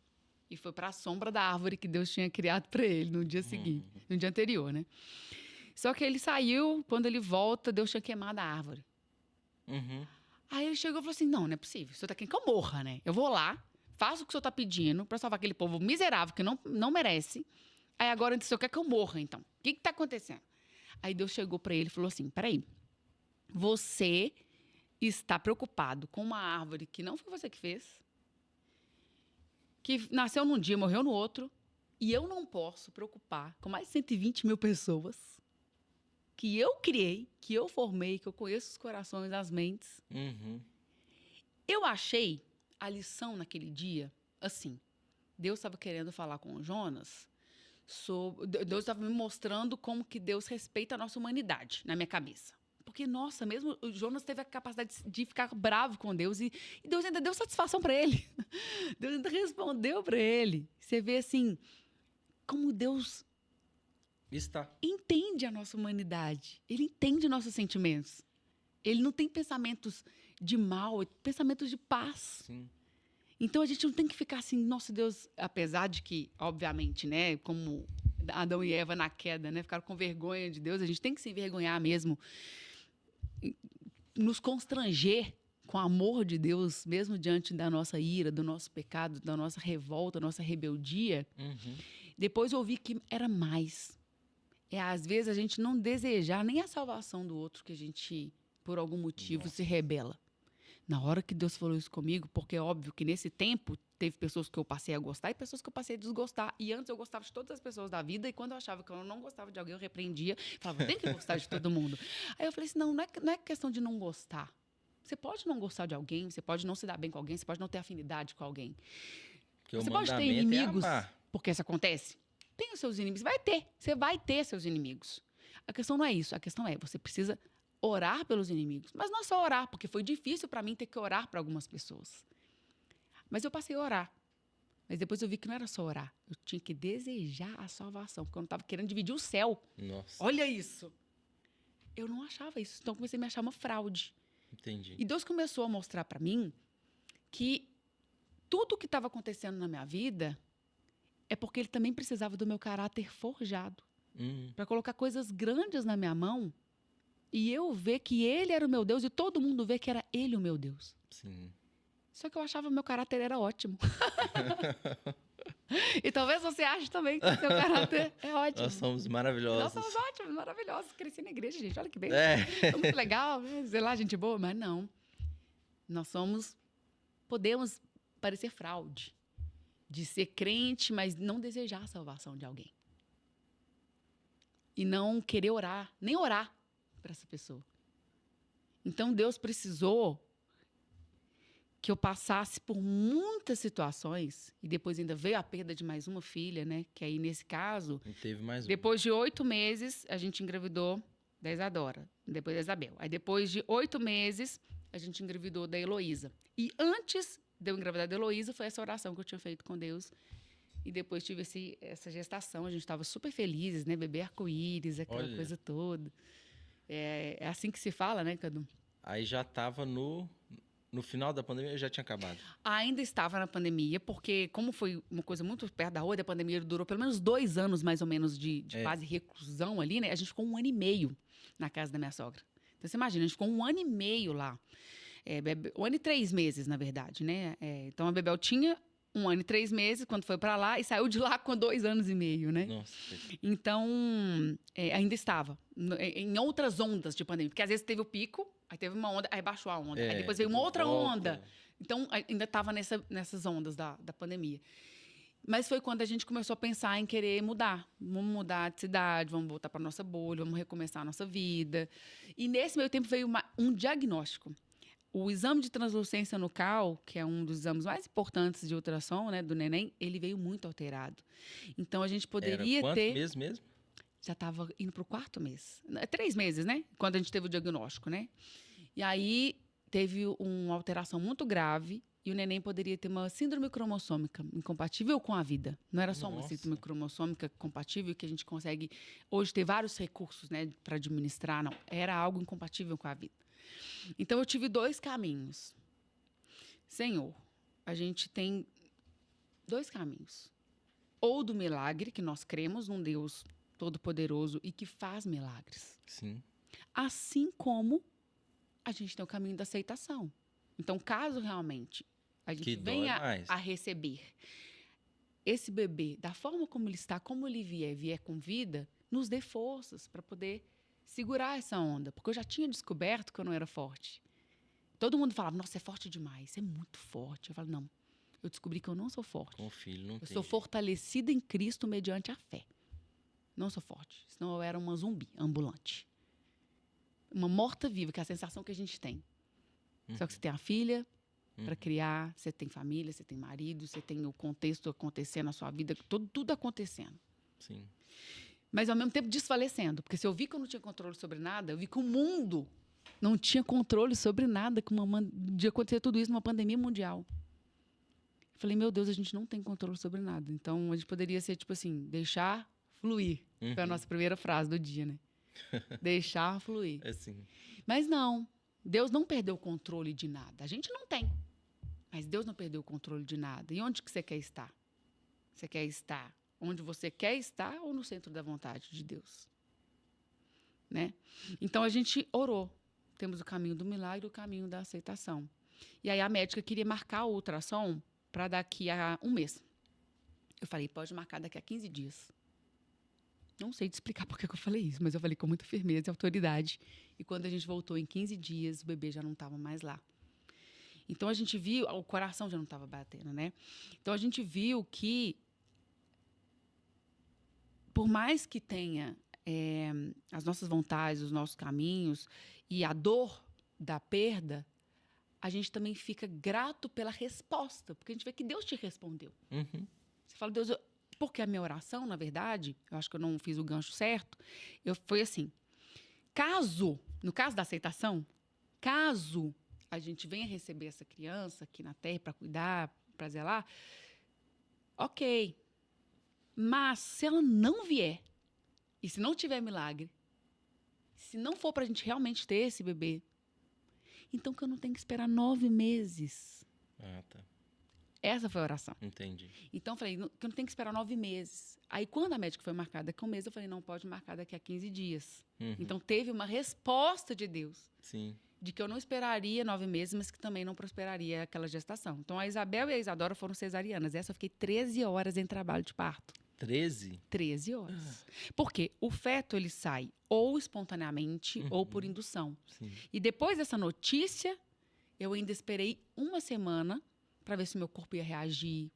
E foi para a sombra da árvore que Deus tinha criado para ele no dia seguinte, no dia anterior, né? Só que ele saiu, quando ele volta, Deus tinha queimado a árvore. Aí ele chegou e falou assim, não é possível, o senhor tá querendo que eu morra, né? Eu vou lá, faço o que o senhor tá pedindo para salvar aquele povo miserável que não merece. Aí agora o senhor quer que eu morra, então. O que tá acontecendo? Aí Deus chegou para ele e falou assim, peraí, você está preocupado com uma árvore que não foi você que fez, que nasceu num dia, morreu no outro, e eu não posso preocupar com mais de 120 mil pessoas que eu criei, que eu formei, que eu conheço os corações, as mentes. Eu achei a lição naquele dia, assim, Deus estava querendo falar com o Jonas, Deus estava me mostrando como que Deus respeita a nossa humanidade, na minha cabeça. Porque, nossa, mesmo o Jonas teve a capacidade de ficar bravo com Deus e Deus ainda deu satisfação para ele. Deus ainda respondeu para ele. Você vê, assim, como Deus entende a nossa humanidade. Ele entende nossos sentimentos. Ele não tem pensamentos de mal, pensamentos de paz. Sim. Então, a gente não tem que ficar assim, nossa Deus, apesar de que, obviamente, né, como Adão e Eva na queda, né, ficaram com vergonha de Deus, a gente tem que se envergonhar mesmo, nos constranger com o amor de Deus, mesmo diante da nossa ira, do nosso pecado, da nossa revolta, da nossa rebeldia. Depois eu vi que era mais. Às vezes, a gente não desejar nem a salvação do outro, que a gente, por algum motivo, se rebela. Na hora que Deus falou isso comigo, porque é óbvio que nesse tempo teve pessoas que eu passei a gostar e pessoas que eu passei a desgostar. E antes eu gostava de todas as pessoas da vida e quando eu achava que eu não gostava de alguém, eu repreendia. Falava, tem que gostar de todo mundo. Aí eu falei assim, não é questão de não gostar. Você pode não gostar de alguém, você pode não se dar bem com alguém, você pode não ter afinidade com alguém. Porque você o pode ter mandamento inimigos, é amar. porque isso acontece. Tem os seus inimigos, você vai ter seus inimigos. A questão não é isso, a questão é, você precisa orar pelos inimigos. Mas não é só orar, porque foi difícil para mim ter que orar para algumas pessoas. Mas eu passei a orar. Mas depois eu vi que não era só orar. Eu tinha que desejar a salvação, porque eu não estava querendo dividir o céu. Nossa. Olha isso. Eu não achava isso. Então eu comecei a me achar uma fraude. Entendi. E Deus começou a mostrar para mim que tudo o que estava acontecendo na minha vida é porque Ele também precisava do meu caráter forjado. Para colocar coisas grandes na minha mão e eu ver que Ele era o meu Deus e todo mundo ver que era Ele o meu Deus. Sim. Só que eu achava que meu caráter era ótimo. E talvez você ache também que seu caráter é ótimo. Nós somos maravilhosos. Nós somos ótimos, maravilhosos. Cresci na igreja, gente. Olha que bem. É. Muito legal, sei lá, gente boa. Mas não. Nós podemos parecer fraude. De ser crente, mas não desejar a salvação de alguém. E não querer orar, nem orar para essa pessoa. Então, Deus precisou que eu passasse por muitas situações, e depois ainda veio a perda de mais uma filha, né? Que aí, nesse caso, E teve mais depois de 8 meses, a gente engravidou da Isadora, depois da Isabel. Aí, depois de 8 meses, a gente engravidou da Heloísa. E antes de eu engravidar da Heloísa, foi essa oração que eu tinha feito com Deus. E depois tive essa gestação, a gente estava super felizes, né? Bebê arco-íris, aquela coisa toda. É assim que se fala, né, Cadu? Aí já estava no final da pandemia, já tinha acabado. Ainda estava na pandemia, porque como foi uma coisa muito perto da rua, a pandemia durou pelo menos 2 anos, mais ou menos, de quase reclusão ali, né? A gente ficou 1 ano e meio na casa da minha sogra. Então, você imagina, a gente ficou 1 ano e meio lá. 1 ano e 3 meses, na verdade, né? Então, a Bebel tinha 1 ano e 3 meses quando foi para lá e saiu de lá com 2 anos e meio, né? Nossa. Então, ainda estava em outras ondas de pandemia. Porque às vezes teve o pico, aí teve uma onda, aí baixou a onda. Aí depois veio uma outra onda. Então, ainda estava nessas ondas da pandemia. Mas foi quando a gente começou a pensar em querer mudar. Vamos mudar de cidade, vamos voltar para a nossa bolha, vamos recomeçar a nossa vida. E nesse meio tempo veio um diagnóstico. O exame de translucência nucal, que é um dos exames mais importantes de ultrassom, né, do neném, ele veio muito alterado. Então, a gente poderia Era ter... quantos meses mesmo? Já estava indo para o 4º mês. 3 meses, né? Quando a gente teve o diagnóstico, né? E aí, teve uma alteração muito grave e o neném poderia ter uma síndrome cromossômica incompatível com a vida. Não era só uma síndrome cromossômica compatível que a gente consegue hoje ter vários recursos, né, para administrar, não. Era algo incompatível com a vida. Então, eu tive 2 caminhos. Senhor, a gente tem 2 caminhos. Ou do milagre, que nós cremos num Deus todo-poderoso e que faz milagres. Sim. Assim como a gente tem o caminho da aceitação. Então, caso realmente a gente venha a receber esse bebê da forma como ele está, como ele vier com vida, nos dê forças para poder segurar essa onda, porque eu já tinha descoberto que eu não era forte. Todo mundo falava, nossa, você é forte demais, você é muito forte. Eu falo, não, eu descobri que eu não sou forte. Com o filho, não tem. Eu sou fortalecida em Cristo mediante a fé. Não sou forte, senão eu era uma zumbi ambulante. Uma morta-viva, que é a sensação que a gente tem. Só que você tem a filha para criar, você tem família, você tem marido, você tem o contexto acontecendo na sua vida, tudo acontecendo. Sim. mas ao mesmo tempo desfalecendo. Porque se eu vi que eu não tinha controle sobre nada, eu vi que o mundo não tinha controle sobre nada, de acontecer tudo isso numa pandemia mundial. Eu falei, meu Deus, a gente não tem controle sobre nada. Então, a gente poderia ser, tipo assim, deixar fluir. Foi a nossa primeira frase do dia, né? Deixar fluir. Assim. Mas não, Deus não perdeu o controle de nada. A gente não tem. Mas Deus não perdeu o controle de nada. E onde que você quer estar? Você quer estar onde você quer estar ou no centro da vontade de Deus? Né? Então, a gente orou. Temos o caminho do milagre e o caminho da aceitação. E aí, a médica queria marcar o ultrassom para daqui a um mês. Eu falei, pode marcar daqui a 15 dias. Não sei te explicar por que eu falei isso, mas eu falei com muita firmeza e autoridade. E quando a gente voltou em 15 dias, o bebê já não estava mais lá. Então, a gente viu... O coração já não estava batendo, né? Então, a gente viu que, por mais que tenha as nossas vontades, os nossos caminhos e a dor da perda, a gente também fica grato pela resposta, porque a gente vê que Deus te respondeu. Você fala, Deus... Porque a minha oração, na verdade, eu acho que eu não fiz o gancho certo, foi assim, no caso da aceitação, caso a gente venha receber essa criança aqui na Terra para cuidar, para zelar, ok. Mas se ela não vier, e se não tiver milagre, se não for para a gente realmente ter esse bebê, então que eu não tenho que esperar 9 meses. Ah, tá. Essa foi a oração. Entendi. Então, eu falei que eu não tenho que esperar 9 meses. Aí, quando a médica foi marcada daqui a um mês, eu falei, não, pode marcar daqui a 15 dias. Então, teve uma resposta de Deus. Sim. De que eu não esperaria 9 meses, mas que também não prosperaria aquela gestação. Então, a Isabel e a Isadora foram cesarianas. Essa eu fiquei 13 horas em trabalho de parto. 13? 13 horas. Porque o feto, ele sai ou espontaneamente ou por indução. Sim. E depois dessa notícia, eu ainda esperei uma semana para ver se meu corpo ia reagir,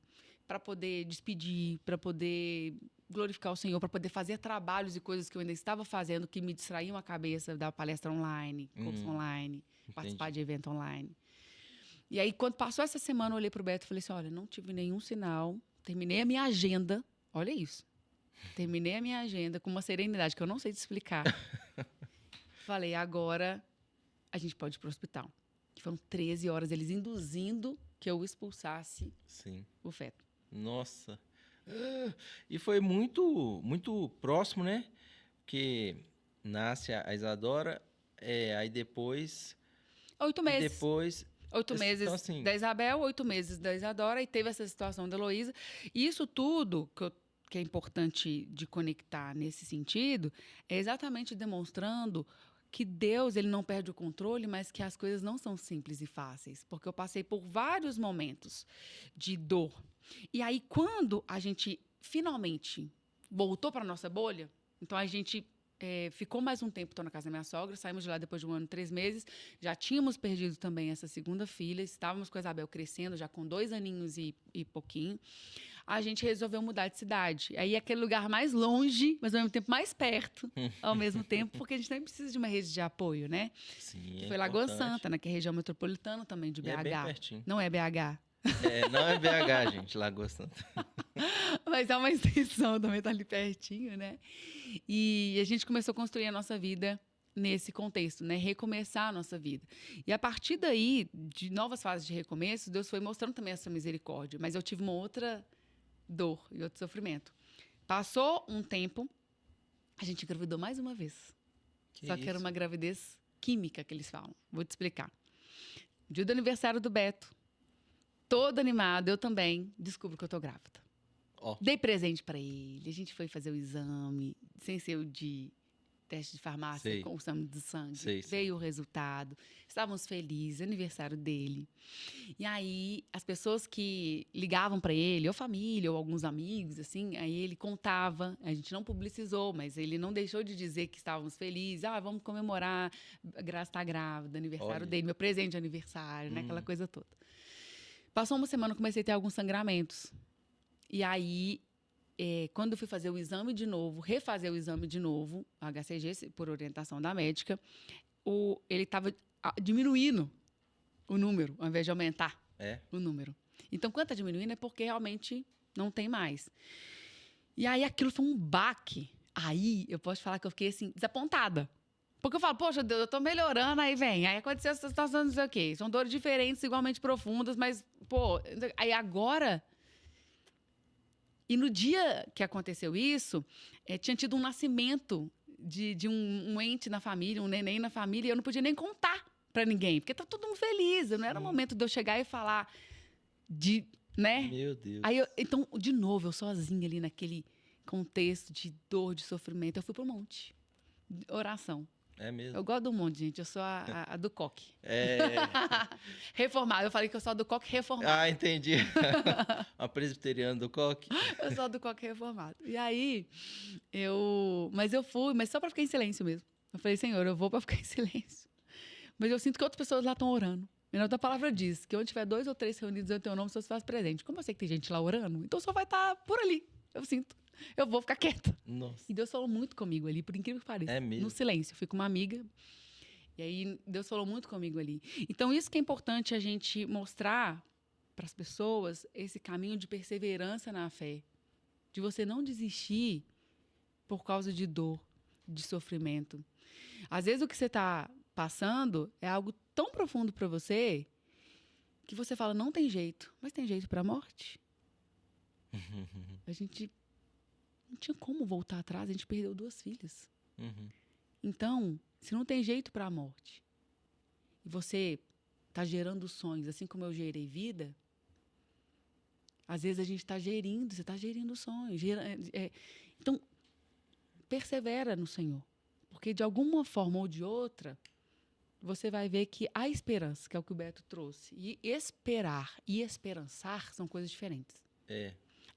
para poder despedir, para poder glorificar o Senhor, para poder fazer trabalhos e coisas que eu ainda estava fazendo que me distraíam a cabeça, dar palestra online, curso online, participar de evento online. E aí, quando passou essa semana, eu olhei para o Beto e falei assim, olha, não tive nenhum sinal, terminei a minha agenda, olha isso, terminei a minha agenda com uma serenidade que eu não sei te explicar. Falei, agora a gente pode ir para o hospital. Que foram 13 horas, eles induzindo que eu expulsasse o feto. Nossa. E foi muito, muito próximo, né? Porque nasce a Isadora, aí depois... 8 meses. Depois... 8 meses então, assim, da Isabel, 8 meses da Isadora, e teve essa situação da Heloísa. E isso tudo que é importante de conectar nesse sentido é exatamente demonstrando que Deus, ele não perde o controle, mas que as coisas não são simples e fáceis. Porque eu passei por vários momentos de dor. E aí, quando a gente finalmente voltou para a nossa bolha, então a gente ficou mais um tempo, estou na casa da minha sogra, saímos de lá depois de 1 ano e 3 meses, já tínhamos perdido também essa segunda filha, estávamos com a Isabel crescendo, já com 2 aninhos e pouquinho. A gente resolveu mudar de cidade. Aí, aquele lugar mais longe, mas ao mesmo tempo mais perto, ao mesmo tempo, porque a gente também precisa de uma rede de apoio, né? Sim, que foi Lagoa Santa, né? Que é a região metropolitana também de BH. É bem pertinho. Não é BH. Não é BH, gente, Lagoa Santa. Mas é uma extensão, também tá ali pertinho, né? E a gente começou a construir a nossa vida nesse contexto, né? Recomeçar a nossa vida. E a partir daí, de novas fases de recomeço, Deus foi mostrando também essa misericórdia. Mas eu tive uma outra dor e outro sofrimento. Passou um tempo, a gente engravidou mais uma vez. Só que era uma gravidez química que eles falam. Vou te explicar. Dia do aniversário do Beto, toda animada, eu também, descubro que eu tô grávida. Dei presente para ele, a gente foi fazer o exame, sem ser o de teste de farmácia, com o exame de sangue. Veio o resultado, estávamos felizes, aniversário dele. E aí, as pessoas que ligavam para ele, ou família, ou alguns amigos, assim, aí ele contava, a gente não publicizou, mas ele não deixou de dizer que estávamos felizes. Vamos comemorar, a Graça está grávida, aniversário dele, meu presente de aniversário, né? Aquela coisa toda. Passou uma semana, comecei a ter alguns sangramentos. E aí, quando eu fui fazer o exame de novo, refazer o exame de novo, a HCG, por orientação da médica, ele estava diminuindo o número, ao invés de aumentar o número. Então, quando está diminuindo é porque realmente não tem mais. E aí, aquilo foi um baque Aí, eu posso falar que eu fiquei, assim, desapontada. Porque eu falo, poxa, Deus, eu tô melhorando, aí vem. Aí aconteceu essa situação, não sei o quê. São dores diferentes, igualmente profundas, mas, pô... Aí agora... E no dia que aconteceu isso, tinha tido um nascimento de um ente na família, um neném na família, e eu não podia nem contar pra ninguém, porque tá todo mundo feliz. Não era o momento de eu chegar e falar né? Meu Deus. Aí então, de novo, eu sozinha ali naquele contexto de dor, de sofrimento, eu fui pro monte. Oração. É mesmo. Eu gosto do monte, gente. Eu sou a do coque. É. Reformada. Eu falei que eu sou a do coque reformada. Ah, entendi. Uma presbiteriana do coque. Eu sou a do coque reformado. E aí, Mas eu fui, mas só pra ficar em silêncio mesmo. Eu falei, Senhor, eu vou pra ficar em silêncio. Mas eu sinto que outras pessoas lá estão orando. E na outra palavra diz que onde tiver 2 ou 3 reunidos em teu nome, o Senhor se faz presente. Como eu sei que tem gente lá orando, então o Senhor vai estar por ali. Eu sinto. Eu vou ficar quieta. Nossa. E Deus falou muito comigo ali, por incrível que pareça. É mesmo? No silêncio. Eu fui com uma amiga. E aí, Deus falou muito comigo ali. Então, isso que é importante a gente mostrar para as pessoas, esse caminho de perseverança na fé. De você não desistir por causa de dor, de sofrimento. Às vezes, o que você está passando é algo tão profundo para você que você fala, não tem jeito. Mas tem jeito para a morte? A gente não tinha como voltar atrás, a gente perdeu 2 filhas. Então, se não tem jeito para a morte, e você está gerando sonhos, assim como eu gerei vida, às vezes a gente está gerindo, você está gerindo sonhos. Então, persevera no Senhor. Porque de alguma forma ou de outra, você vai ver que há esperança, que é o que o Beto trouxe. E esperar e esperançar são coisas diferentes.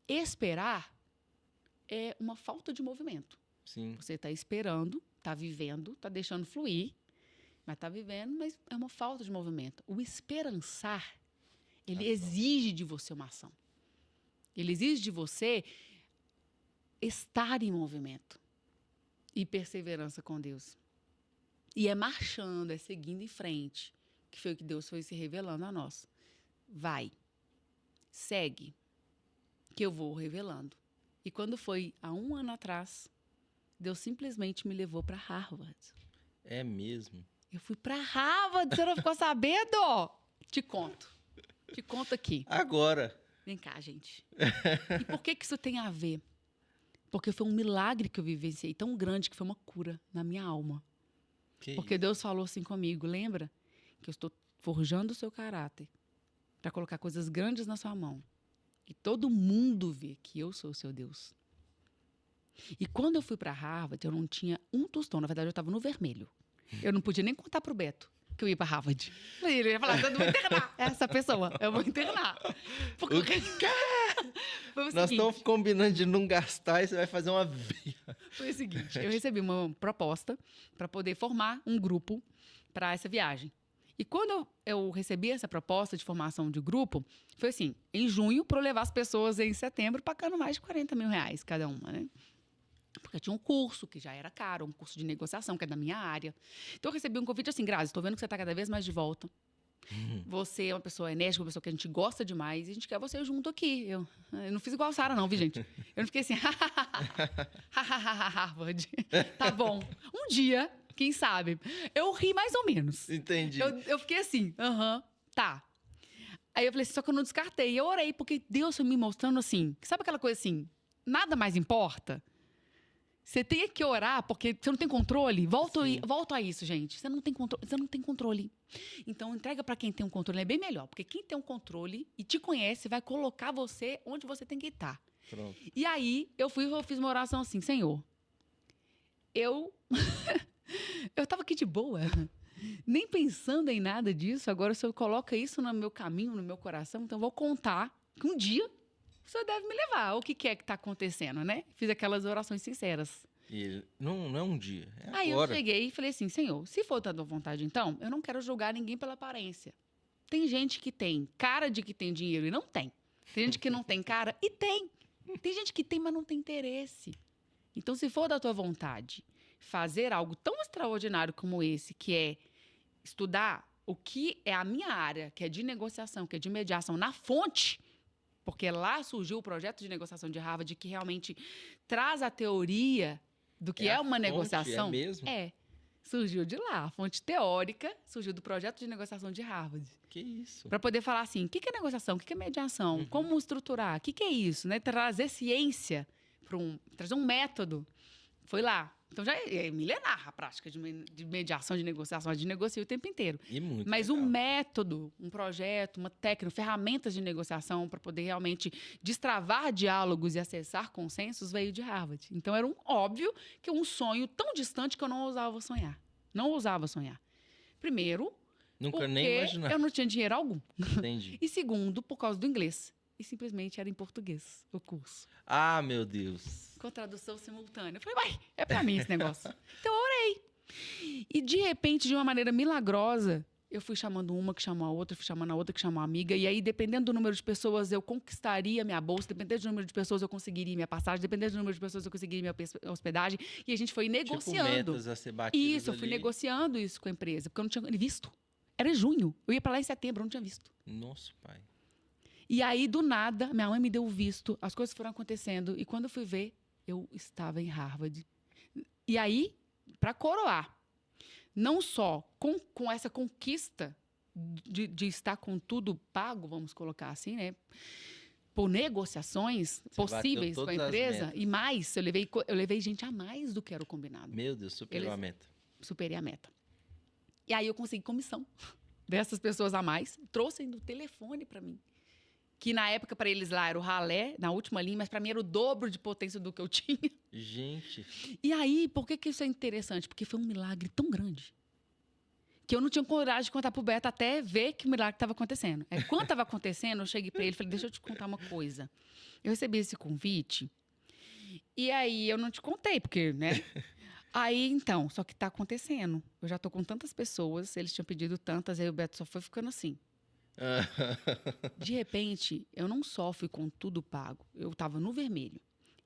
Esperar é uma falta de movimento. Sim. Você está esperando, está vivendo, está deixando fluir, mas está vivendo, mas é uma falta de movimento. O esperançar, ele exige de você uma ação. Ele exige de você estar em movimento e perseverança com Deus. E é marchando, é seguindo em frente, que foi o que Deus foi se revelando a nós. Vai, segue, que eu vou revelando. E quando foi há 1 ano atrás, Deus simplesmente me levou para Harvard. É mesmo? Eu fui para Harvard, você não ficou sabendo? Te conto aqui. Agora. Vem cá, gente. E por que isso tem a ver? Porque foi um milagre que eu vivenciei, tão grande que foi uma cura na minha alma. Porque Deus falou assim comigo, lembra? Que eu estou forjando o seu caráter para colocar coisas grandes na sua mão. E todo mundo vê que eu sou o seu Deus. E quando eu fui para Harvard, eu não tinha um tostão. Na verdade, eu estava no vermelho. Eu não podia nem contar pro Beto que eu ia para Harvard. Ele ia falar, eu vou internar essa pessoa. Eu vou internar. Porque... Nós estamos combinando de não gastar e você vai fazer uma via. Foi o seguinte, eu recebi uma proposta para poder formar um grupo para essa viagem. E quando eu recebi essa proposta de formação de grupo, foi assim, em junho, para eu levar as pessoas em setembro, pagando mais de R$40 mil cada uma, né? Porque eu tinha um curso que já era caro, um curso de negociação, que é da minha área. Então, eu recebi um convite assim, Grazi, estou vendo que você está cada vez mais de volta. Você é uma pessoa enérgica, uma pessoa que a gente gosta demais, e a gente quer você junto aqui. Eu não fiz igual a Sara, não, viu, gente? Eu não fiquei assim, Harvard. Tá bom. Um dia, quem sabe? Eu ri mais ou menos. Entendi. Eu fiquei assim, tá. Aí eu falei assim, só que eu não descartei. Eu orei, porque Deus foi me mostrando assim, sabe aquela coisa assim, nada mais importa? Você tem que orar, porque você não tem controle. Volto a isso, gente. Você não tem controle. Então, entrega para quem tem um controle. É bem melhor, porque quem tem um controle e te conhece vai colocar você onde você tem que estar. Pronto. E aí, eu fiz uma oração assim, Senhor, eu estava aqui de boa, nem pensando em nada disso. Agora, o Senhor coloca isso no meu caminho, no meu coração, então eu vou contar que um dia o Senhor deve me levar. O que é que está acontecendo, né? Fiz aquelas orações sinceras. E não é um dia, é Aí agora. eu cheguei e falei assim, Senhor, se for da tua vontade, então, eu não quero julgar ninguém pela aparência. Tem gente que tem cara de que tem dinheiro e não tem. Tem gente que não tem cara e tem. Tem gente que tem, mas não tem interesse. Então, se for da tua vontade fazer algo tão extraordinário como esse, que é estudar o que é a minha área, que é de negociação, que é de mediação, na fonte, porque lá surgiu o projeto de negociação de Harvard, que realmente traz a teoria do que É é a uma fonte, negociação. é mesmo? Surgiu de lá. A fonte teórica surgiu do projeto de negociação de Harvard. Que isso? Para poder falar assim, o que é negociação, o que é mediação, Uhum. como estruturar, o que é isso, né? Trazer ciência, trazer um método. Foi lá. Então já é milenar a prática de mediação, de negociação. A gente negocia o tempo inteiro. E muito Mas legal. um método, um projeto, uma técnica, ferramentas de negociação para poder realmente destravar diálogos e acessar consensos veio de Harvard. Então era óbvio que um sonho tão distante que eu não ousava sonhar. Não ousava sonhar. Primeiro, Nunca nem porque imaginar. eu não tinha dinheiro algum. Entendi. E segundo, por causa do inglês. E simplesmente era em português o curso. Ah, meu Deus. Com tradução simultânea. Eu falei, vai, é pra mim esse negócio. Então eu orei. E de repente, de uma maneira milagrosa, eu fui chamando uma que chamou a outra, fui chamando a outra que chamou a amiga. E aí, dependendo do número de pessoas, eu conquistaria minha bolsa. Dependendo do número de pessoas, eu conseguiria minha passagem. Dependendo do número de pessoas, eu conseguiria minha hospedagem. E a gente foi negociando. Tipo metas a ser batidas Isso, eu fui ali. negociando isso com a empresa, porque eu não tinha visto. Era em junho. Eu ia pra lá em setembro, eu não tinha visto. Nossa, pai. E aí, do nada, minha mãe me deu o visto, as coisas foram acontecendo. E quando eu fui ver, eu estava em Harvard. E aí, para coroar, não só com essa conquista de estar com tudo pago, vamos colocar assim, né? Por negociações possíveis com a todas as empresa. metas. E mais, eu levei gente a mais do que era o combinado. Meu Deus, superou Eles- a meta. Superei a meta. E aí eu consegui comissão dessas pessoas a mais. Trouxem do telefone para mim. Que na época, para eles lá, era o ralé, na última linha, mas para mim era o dobro de potência do que eu tinha. Gente, E aí, por que isso é interessante? Porque foi um milagre tão grande que eu não tinha coragem de contar pro Beto até ver que o milagre estava acontecendo. Aí, quando estava acontecendo, eu cheguei para ele e falei, deixa eu te contar uma coisa. Eu recebi esse convite e aí eu não te contei, porque, né? Aí, então, só que tá acontecendo. Eu já tô com tantas pessoas, eles tinham pedido tantas, aí o Beto só foi ficando assim. De repente, eu não só fui com tudo pago, eu estava no vermelho.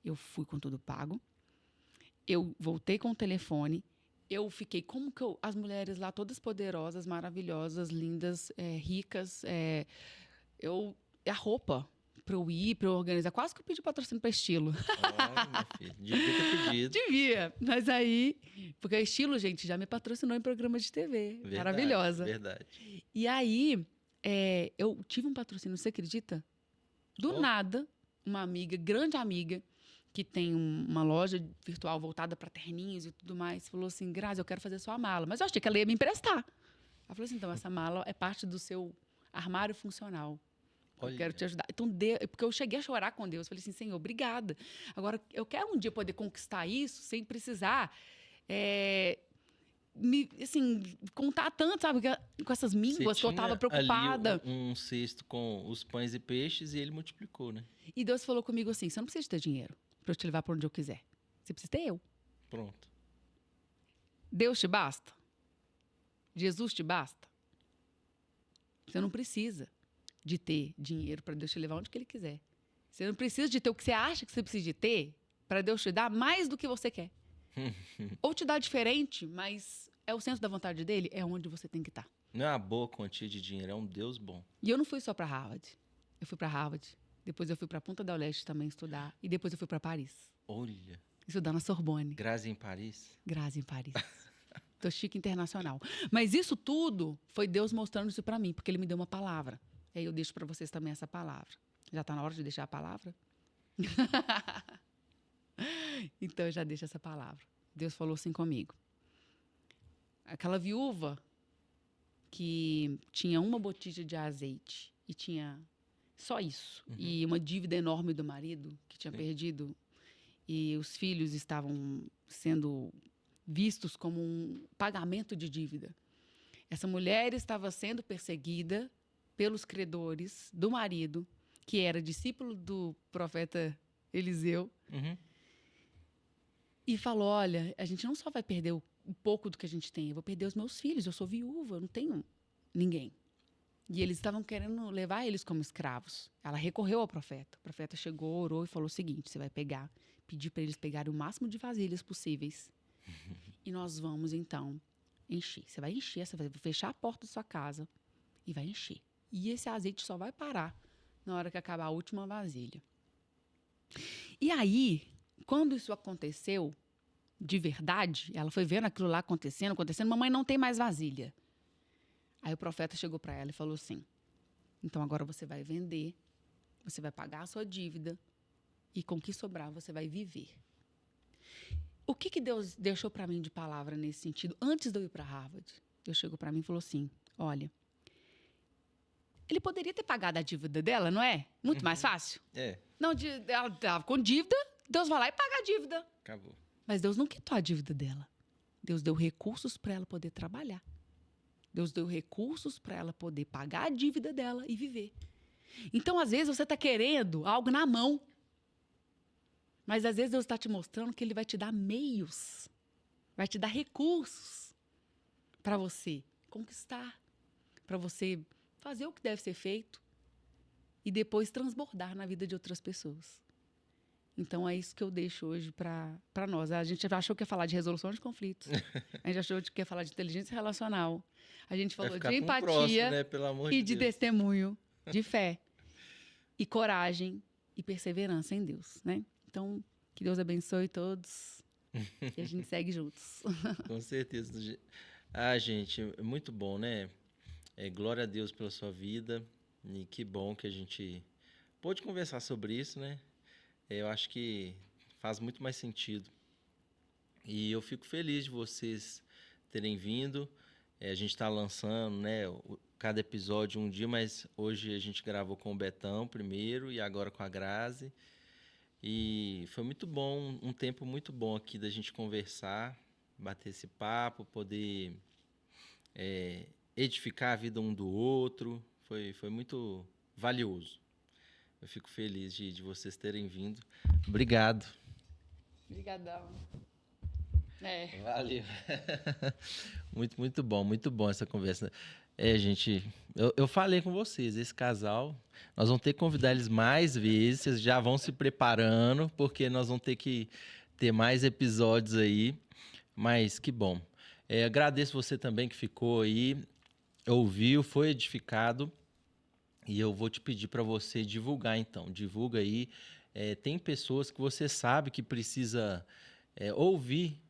Eu fui com tudo pago, eu voltei com o telefone, eu fiquei como que as mulheres lá todas poderosas, maravilhosas, lindas, ricas, a roupa para eu ir, para eu organizar, quase que eu pedi patrocínio para Estilo. Olha, minha filha, devia ter pedido. Devia, mas aí, porque a Estilo, gente, já me patrocinou em programa de TV, Verdade, maravilhosa. Verdade. E aí, eu tive um patrocínio, você acredita? Do Oh. nada, uma amiga, grande amiga, que tem uma loja virtual voltada para terninhos e tudo mais, falou assim, Grazi, eu quero fazer sua mala. Mas eu achei que ela ia me emprestar. Ela falou assim, então, essa mala é parte do seu armário funcional. Eu quero te ajudar. Então, porque eu cheguei a chorar com Deus. Falei assim, Senhor, obrigada. Agora, eu quero um dia poder conquistar isso sem precisar... contar tanto, sabe? Com essas mínguas que eu tava preocupada. Ali um cesto com os pães e peixes e ele multiplicou, né? E Deus falou comigo assim, você não precisa ter dinheiro para eu te levar para onde eu quiser. Você precisa ter eu. Pronto. Deus te basta? Jesus te basta? Você não precisa de ter dinheiro para Deus te levar onde que Ele quiser. Você não precisa de ter o que você acha que você precisa de ter para Deus te dar mais do que você quer. Ou te dar diferente, mas é o centro da vontade dele, é onde você tem que estar. Não é uma boa quantia de dinheiro, é um Deus bom. E eu não fui só para Harvard. Eu fui para Harvard, depois eu fui para Punta del Este também estudar, e depois eu fui para Paris, Olha, estudar na Sorbonne. Grazi em Paris. Grazi em Paris. Tô chique internacional. Mas isso tudo foi Deus mostrando isso para mim, porque Ele me deu uma palavra. E aí eu deixo para vocês também essa palavra. Já está na hora de deixar a palavra? Então eu já deixo essa palavra. Deus falou assim comigo. Aquela viúva que tinha uma botija de azeite e tinha só isso. Uhum. E uma dívida enorme do marido que tinha perdido. E os filhos estavam sendo vistos como um pagamento de dívida. Essa mulher estava sendo perseguida pelos credores do marido, que era discípulo do profeta Eliseu, Uhum. e falou, olha, a gente não só vai perder um pouco do que a gente tem, eu vou perder os meus filhos, eu sou viúva, eu não tenho ninguém. E eles estavam querendo levar eles como escravos. Ela recorreu ao profeta. O profeta chegou, orou e falou o seguinte, você vai pedir para eles pegarem o máximo de vasilhas possíveis. E nós vamos, então, encher. Você vai encher, você vai fechar a porta da sua casa e vai encher. E esse azeite só vai parar na hora que acabar a última vasilha. E aí, quando isso aconteceu, de verdade, ela foi vendo aquilo lá acontecendo, mamãe não tem mais vasilha. Aí o profeta chegou para ela e falou assim, então agora você vai vender, você vai pagar a sua dívida e com o que sobrar você vai viver. O que Deus deixou para mim de palavra nesse sentido? Antes de eu ir para Harvard, Deus chegou para mim e falou assim, olha, ele poderia ter pagado a dívida dela, não é? Muito mais fácil. Não, ela estava com dívida, Deus vai lá e paga a dívida. Acabou. Mas Deus não quitou a dívida dela. Deus deu recursos para ela poder trabalhar. Deus deu recursos para ela poder pagar a dívida dela e viver. Então, às vezes, você está querendo algo na mão. Mas, às vezes, Deus está te mostrando que Ele vai te dar meios. Vai te dar recursos para você conquistar. Para você fazer o que deve ser feito. E depois transbordar na vida de outras pessoas. Então, é isso que eu deixo hoje para nós. A gente achou que ia falar de resolução de conflitos. A gente achou que ia falar de inteligência relacional. A gente falou de empatia próximo, né? Pelo amor e de Deus. testemunho, de fé, e coragem e perseverança em Deus, né? Então, que Deus abençoe todos e a gente segue juntos. Com certeza. Gente, é muito bom, né? Glória a Deus pela sua vida e que bom que a gente pôde conversar sobre isso, né? Eu acho que faz muito mais sentido. E eu fico feliz de vocês terem vindo. A gente está lançando, né, cada episódio um dia, mas hoje a gente gravou com o Betão primeiro e agora com a Grazi. E foi muito bom, um tempo muito bom aqui da gente conversar, bater esse papo, poder edificar a vida um do outro. Foi muito valioso. Eu fico feliz de vocês terem vindo. Obrigado. Obrigadão. Valeu. Muito bom essa conversa. Gente, eu falei com vocês, esse casal, nós vamos ter que convidar eles mais vezes, vocês já vão se preparando, porque nós vamos ter que ter mais episódios aí, mas que bom. Agradeço você também que ficou aí, ouviu, foi edificado. E eu vou te pedir para você divulgar, então. Divulga aí. Tem pessoas que você sabe que precisa ouvir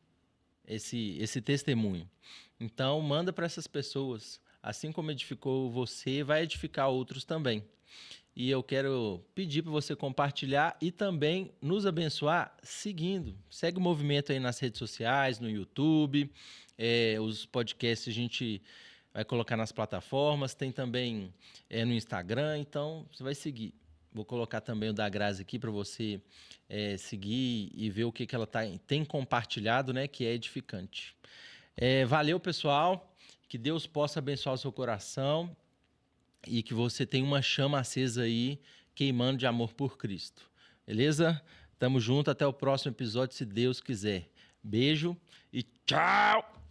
esse testemunho. Então, manda para essas pessoas. Assim como edificou você, vai edificar outros também. E eu quero pedir para você compartilhar e também nos abençoar seguindo. Segue o movimento aí nas redes sociais, no YouTube. Os podcasts a gente vai colocar nas plataformas, tem também no Instagram, então você vai seguir. Vou colocar também o da Grazi aqui para você seguir e ver o que ela tem compartilhado, né, que é edificante. Valeu, pessoal, que Deus possa abençoar o seu coração e que você tenha uma chama acesa aí, queimando de amor por Cristo. Beleza? Tamo junto, até o próximo episódio, se Deus quiser. Beijo e tchau!